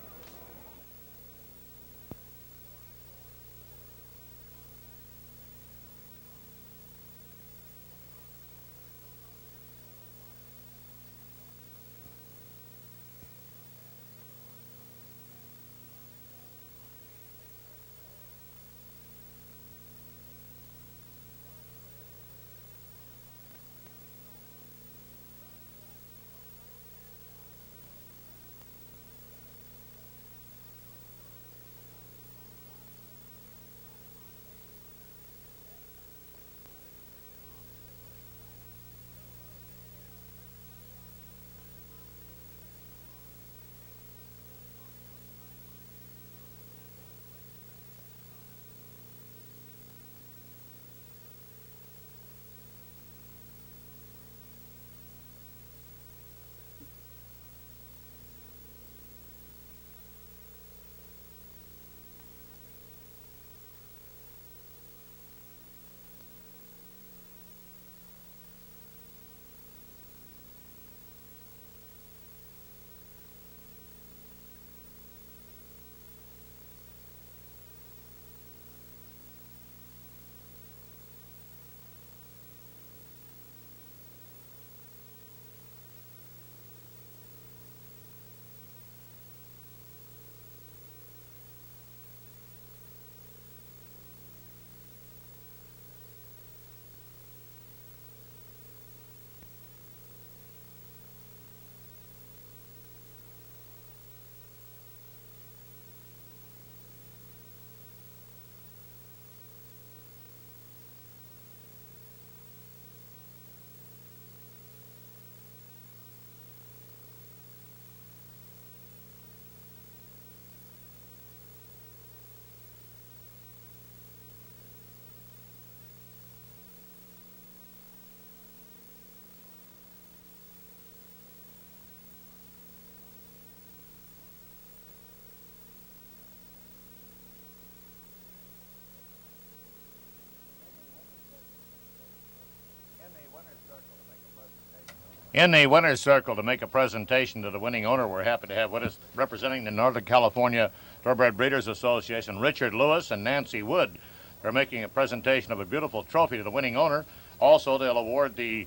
In the winner's circle to make a presentation to the winning owner, we're happy to have with us, representing the Northern California Thoroughbred Breeders Association, Richard Lewis and Nancy Wood. They're making a presentation of a beautiful trophy to the winning owner. Also, they'll award the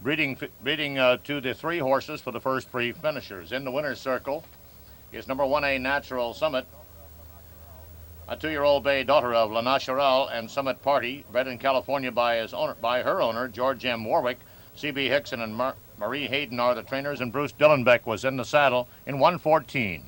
breeding to the 3 horses for the first 3 finishers. In the winner's circle is number 1A Natural Summit, a 2-year-old bay daughter of La Naturale and Summit Party, bred in California by her owner, George M. Warwick. C.B. Hickson and Marie Hayden are the trainers, and Bruce Dillenbeck was in the saddle in 114.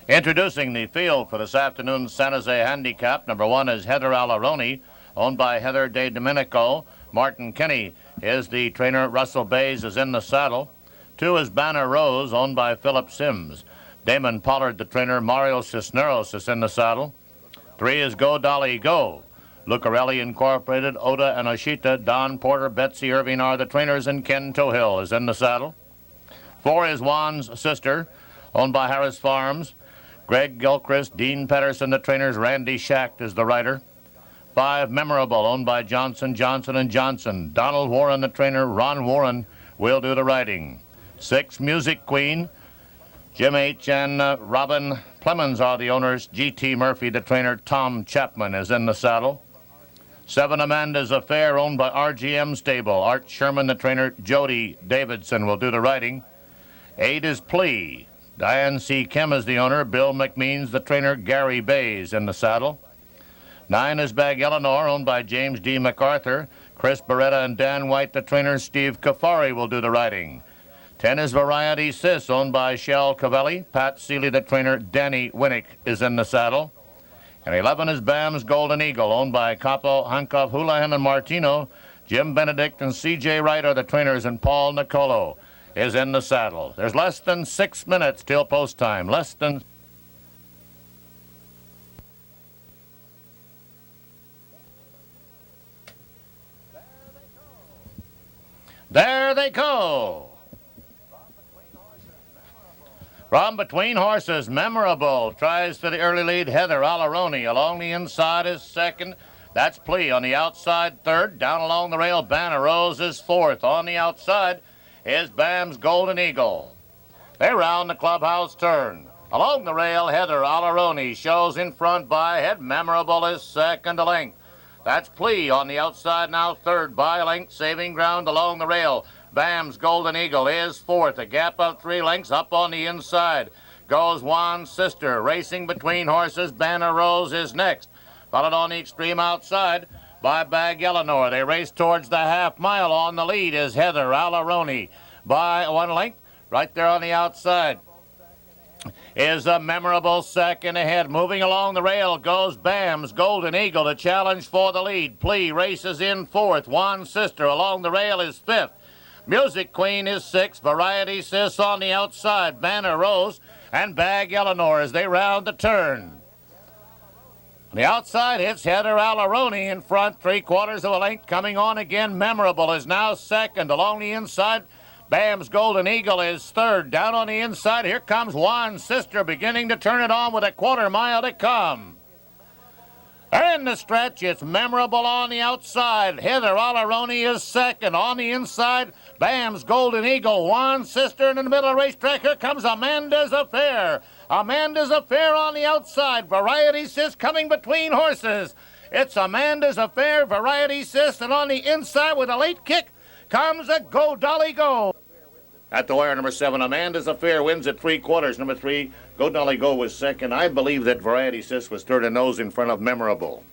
Introducing the field for this afternoon's San Jose Handicap. Number 1 is Heather Alaroni, owned by Heather De Domenico. Martin Kinney is the trainer. Russell Bays is in the saddle. 2 is Banner Rose, owned by Philip Sims. Damon Pollard, the trainer. Mario Cisneros is in the saddle. 3 is Go Dolly Go. Lucarelli Incorporated, Oda and Oshita, Don Porter, Betsy Irving are the trainers, and Ken Tohill is in the saddle. 4 is Juan's Sister, owned by Harris Farms. Greg Gilchrist, Dean Pedersen, the trainers. Randy Schacht is the rider. 5, Memorable, owned by Johnson, Johnson & Johnson. Donald Warren, the trainer. Ron Warren will do the riding. 6, Music Queen. Jim H. and Robin Clemens are the owners. G.T. Murphy, the trainer. Tom Chapman is in the saddle. 7, Amanda's Affair, owned by RGM Stable. Art Sherman, the trainer. Jody Davidson will do the riding. 8 is Plea. Diane C. Kim is the owner. Bill McMeans, the trainer. Gary Bays in the saddle. 9 is Bag Eleanor, owned by James D. MacArthur. Chris Beretta and Dan White, the trainers. Steve Kafari will do the riding. 10 is Variety Sis, owned by Shell Cavelli. Pat Seeley, the trainer. Danny Winnick is in the saddle. And 11 is Bam's Golden Eagle, owned by Capo, Hankov, Houlihan, and Martino. Jim Benedict and C.J. Wright are the trainers, and Paul Nicolo is in the saddle. There's less than 6 minutes till post time. Less than... There they go. From Between Horses, Memorable tries for the early lead. Heather Alaroni along the inside is second. That's Plea on the outside third. Down along the rail, Banner Rose is fourth. On the outside is Bam's Golden Eagle. They round the clubhouse turn. Along the rail, Heather Alaroni shows in front by head. Memorable is second to length. That's Plea on the outside now third by length. Saving ground along the rail. Bam's Golden Eagle is fourth. A gap of 3 lengths up on the inside goes Juan's Sister. Racing Between Horses, Banner Rose is next. Followed on the extreme outside by Bag Eleanor. They race towards the half mile. On the lead is Heather Alaroni by 1 length. Right there on the outside is a Memorable second ahead. Moving along the rail goes Bam's Golden Eagle to challenge for the lead. Plea races in fourth. Juan's Sister along the rail is fifth. Music Queen is sixth. Variety Sis on the outside. Banner Rose and Bag Eleanor as they round the turn. On the outside, it's Heather Alaroni in front, 3/4 of a length. Coming on again, Memorable is now second. Along the inside, Bam's Golden Eagle is third. Down on the inside, here comes Juan's Sister beginning to turn it on with a 1/4 mile to come. In the stretch, it's Memorable on the outside. Heather Alaroni is second. On the inside, Bam's Golden Eagle. Juan's Sister in the middle of the racetrack. Here comes Amanda's Affair. Amanda's Affair on the outside. Variety Sis coming between horses. It's Amanda's Affair, Variety Sis, and on the inside with a late kick, comes a Go Dolly Go. At the wire, number 7, Amanda's Affair wins at 3/4. Number 3, Go Dolly Go was second. I believe that Variety Sis was third and nose in front of Memorable.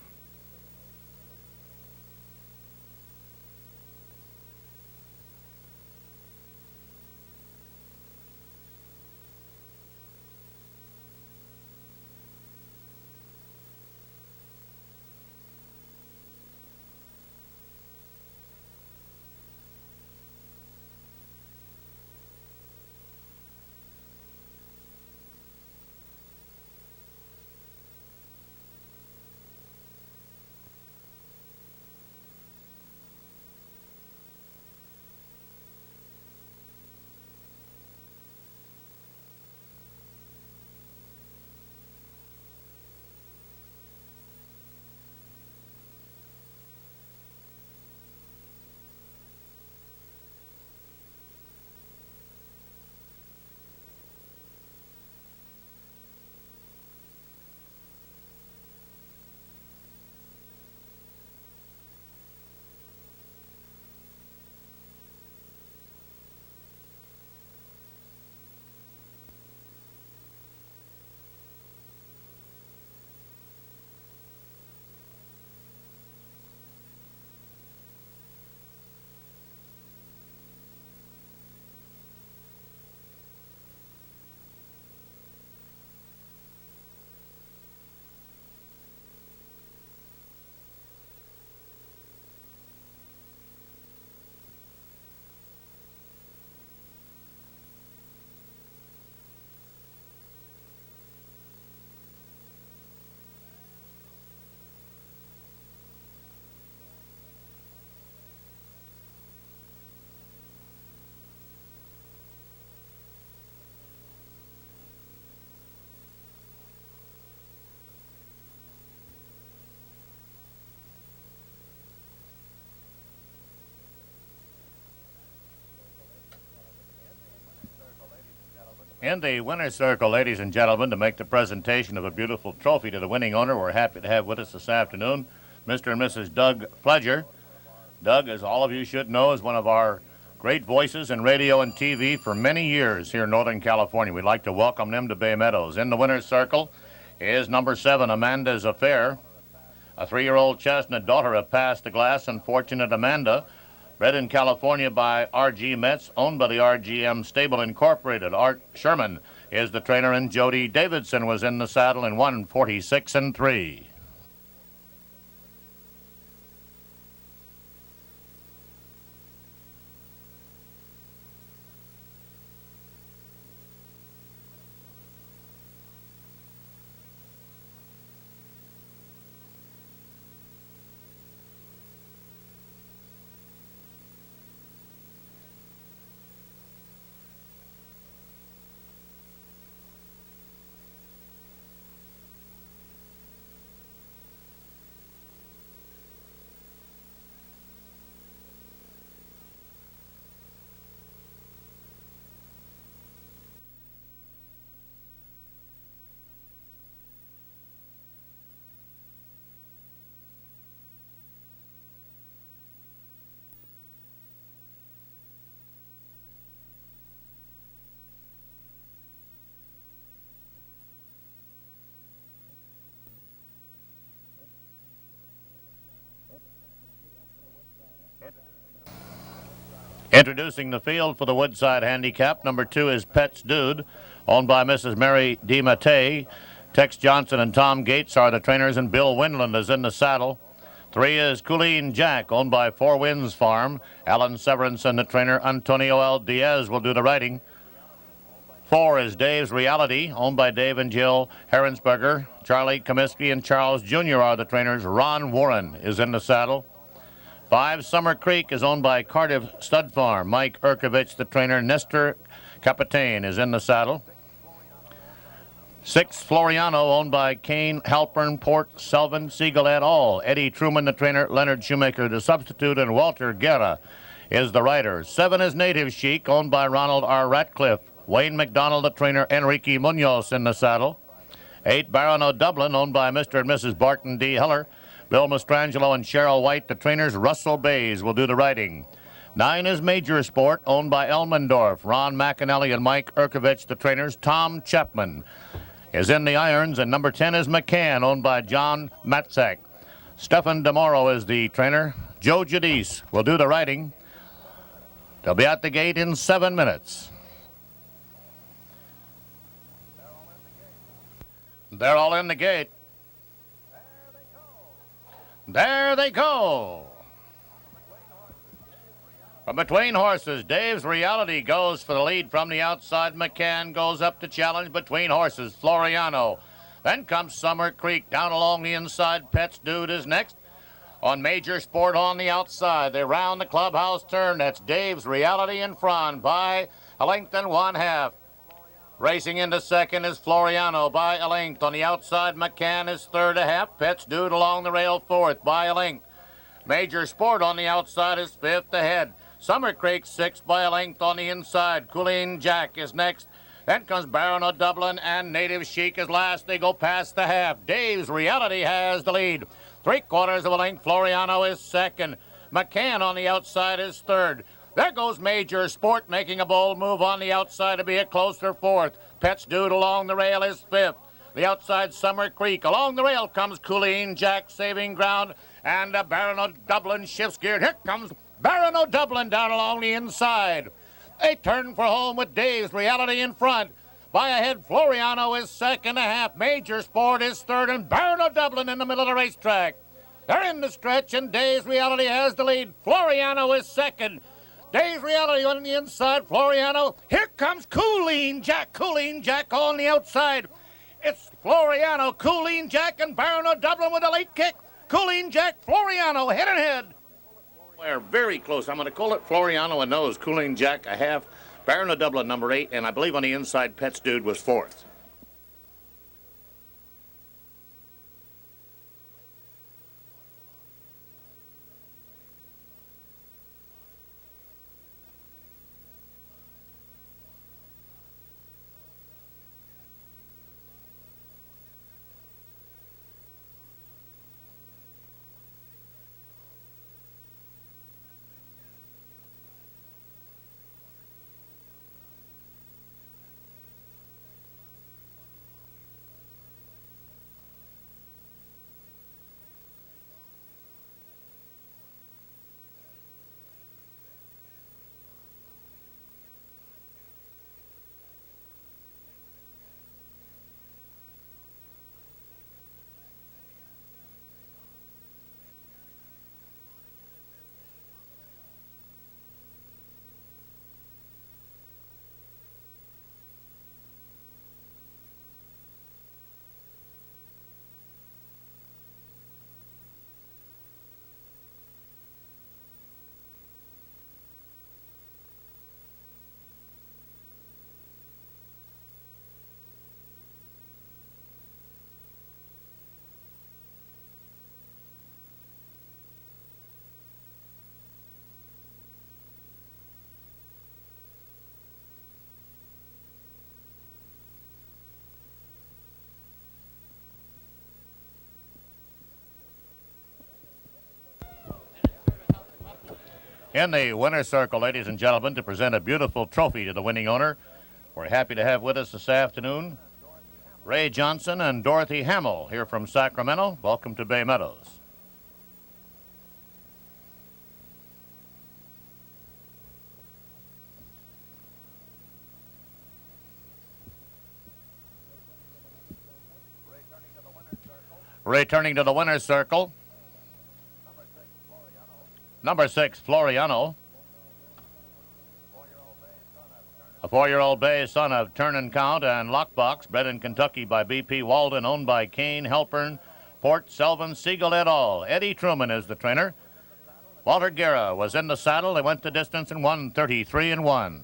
In the winner's circle, ladies and gentlemen, to make the presentation of a beautiful trophy to the winning owner, we're happy to have with us this afternoon Mr. and Mrs. Doug Pledger. Doug, as all of you should know, is one of our great voices in radio and TV for many years here in Northern California. We'd like to welcome them to Bay Meadows. In the winner's circle is number 7, Amanda's Affair, a 3-year-old chestnut daughter of Past the Glass and Fortunate Amanda, bred in California by R.G. Metz, owned by the RGM Stable Incorporated. Art Sherman is the trainer, and Jody Davidson was in the saddle in 1:46-3. Introducing the field for the Woodside Handicap, number 2 is Pet's Dude, owned by Mrs. Mary DeMattei. Tex Johnson and Tom Gates are the trainers, and Bill Windland is in the saddle. 3 is Colleen Jack, owned by Four Winds Farm. Alan Severinson, the trainer. Antonio L. Diaz will do the riding. 4 is Dave's Reality, owned by Dave and Jill Herensberger. Charlie Comiskey and Charles Jr. are the trainers. Ron Warren is in the saddle. 5, Summer Creek is owned by Cardiff Stud Farm. Mike Urkovich, the trainer. Nestor Capitain is in the saddle. 6, Floriano, owned by Kane, Halpern, Port, Selvin, Siegel et al. Eddie Truman, the trainer. Leonard Shoemaker, the substitute, and Walter Guerra is the rider. 7 is Native Chic, owned by Ronald R. Ratcliffe. Wayne McDonald, the trainer. Enrique Munoz in the saddle. 8, Baron O'Dublin, owned by Mr. and Mrs. Barton D. Heller. Bill Mastrangelo and Cheryl White, the trainers. Russell Bays will do the riding. 9 is Major Sport, owned by Elmendorf. Ron McAnally and Mike Erkovich, the trainers. Tom Chapman is in the irons, and number 10 is McCann, owned by John Matzak. Stefan DeMoro is the trainer. Joe Judice will do the riding. They'll be at the gate in 7 minutes. They're all in the gate. There they go. From between horses, Dave's Reality goes for the lead from the outside. McCann goes up to challenge between horses. Floriano. Then comes Summer Creek down along the inside. Pets Dude is next. On Major Sport on the outside. They round the clubhouse turn. That's Dave's Reality in front by a length and 1/2. Racing into second is Floriano by a length. On the outside, McCann is 3.5. Pets Dude along the rail 4th by a length. Major Sport on the outside is 5th ahead. Summer Creek 6th by a length on the inside. Colleen Jack is next. Then comes Baron of Dublin and Native Chic is last. They go past the half. Dave's Reality has the lead. 3/4 of a length. Floriano is second. McCann on the outside is 3rd. There goes Major Sport making a bold move on the outside to be a closer 4th. Pets Dude along the rail is 5th. The outside Summer Creek. Along the rail comes Colleen Jack saving ground. And Baron of Dublin shifts gear. Here comes Baron of Dublin down along the inside. They turn for home with Dave's Reality in front. By ahead, Floriano is 2.5. Major Sport is 3rd. And Baron of Dublin in the middle of the racetrack. They're in the stretch and Dave's Reality has the lead. Floriano is 2nd. Dave's Reality on the inside, Floriano. Here comes Colleen Jack. Colleen Jack on the outside. It's Floriano, Colleen Jack, and Baron of Dublin with a late kick. Colleen Jack, Floriano, head and head. We're very close. I'm going to call it Floriano a nose. Colleen Jack a half. Baron of Dublin number 8, and I believe on the inside, Pets Dude was 4th. In the winner's circle, ladies and gentlemen, to present a beautiful trophy to the winning owner, we're happy to have with us this afternoon Ray Johnson and Dorothy Hamill here from Sacramento. Welcome to Bay Meadows. Returning to the winner's circle, number 6, Floriano. A 4-year-old bay son of Turn and Count and Lockbox, bred in Kentucky by B.P. Walden, owned by Kane, Halpern, Port, Selvin, Siegel et al. Eddie Truman is the trainer. Walter Guerra was in the saddle. They went the distance and won 33-1.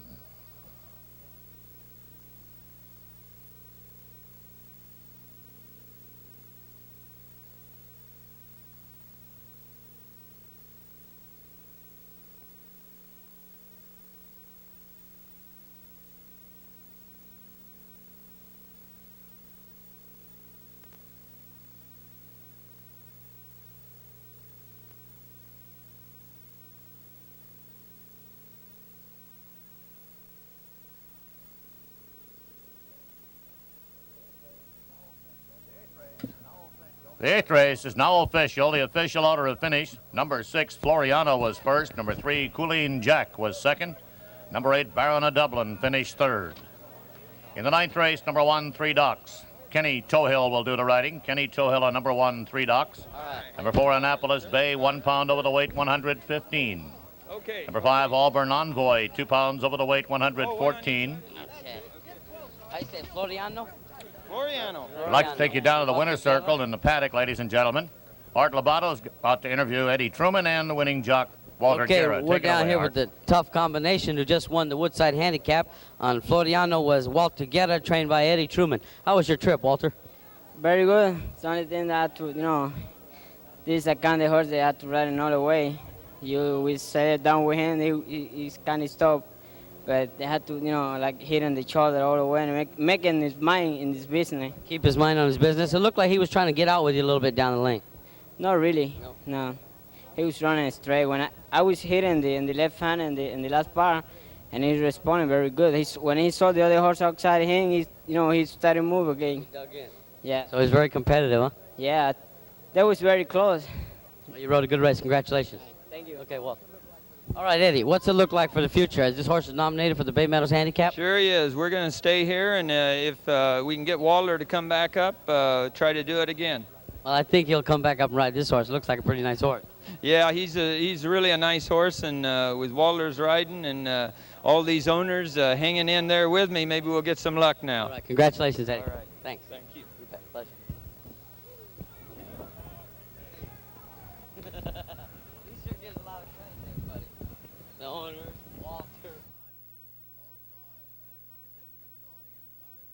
The 8th race is now official. The official order of finish. Number 6, Floriano, was first. Number 3, Colleen Jack, was second. Number 8, Baron of Dublin, finished third. In the 9th race, number 1, 3 Docks. Kenny Tohill will do the riding. Kenny Tohill on number 1, 3 Docks. Number 4, Annapolis Bay, 1 pound over the weight, 115. Okay. Number 5, Auburn Envoy, 2 pounds over the weight, 114. Okay. How you say, Floriano? Floriano. I'd like to take you down to the winner's circle in the paddock, ladies and gentlemen. Art Lobato's about to interview Eddie Truman and the winning jock, Walter Okay, Guerra. we're Take it down away, here Art. with the tough combination who just won the Woodside Handicap. On Floriano was Walter Guerra, trained by Eddie Truman. How was your trip, Walter? Very good. It's the only thing that I had to, this is a kind of horse that I had to ride another way. We set it down with him, he's kind of stopped. But they had to, like hitting the shoulder all the way and making his mind in this business. Keep his mind on his business. It looked like he was trying to get out with you a little bit down the lane. Not really, no. He was running straight. When I was hitting in the left hand in the last part, and he's responding very good. When he saw the other horse outside him, he started to move again. Dug in. Yeah. So he's very competitive, huh? Yeah, that was very close. Well, you rode a good race. Congratulations. Thank you. Okay, well. All right, Eddie, what's it look like for the future? Is this horse nominated for the Bay Meadows Handicap? Sure he is. We're going to stay here, and if we can get Walter to come back up, try to do it again. Well, I think he'll come back up and ride this horse. It looks like a pretty nice horse. Yeah, he's really a nice horse, and with Walter's riding and all these owners hanging in there with me, maybe we'll get some luck now. All right, congratulations, Eddie. All right. Thanks. Thank you. You bet. Pleasure. He sure gives a lot of credit there, buddy. The owner.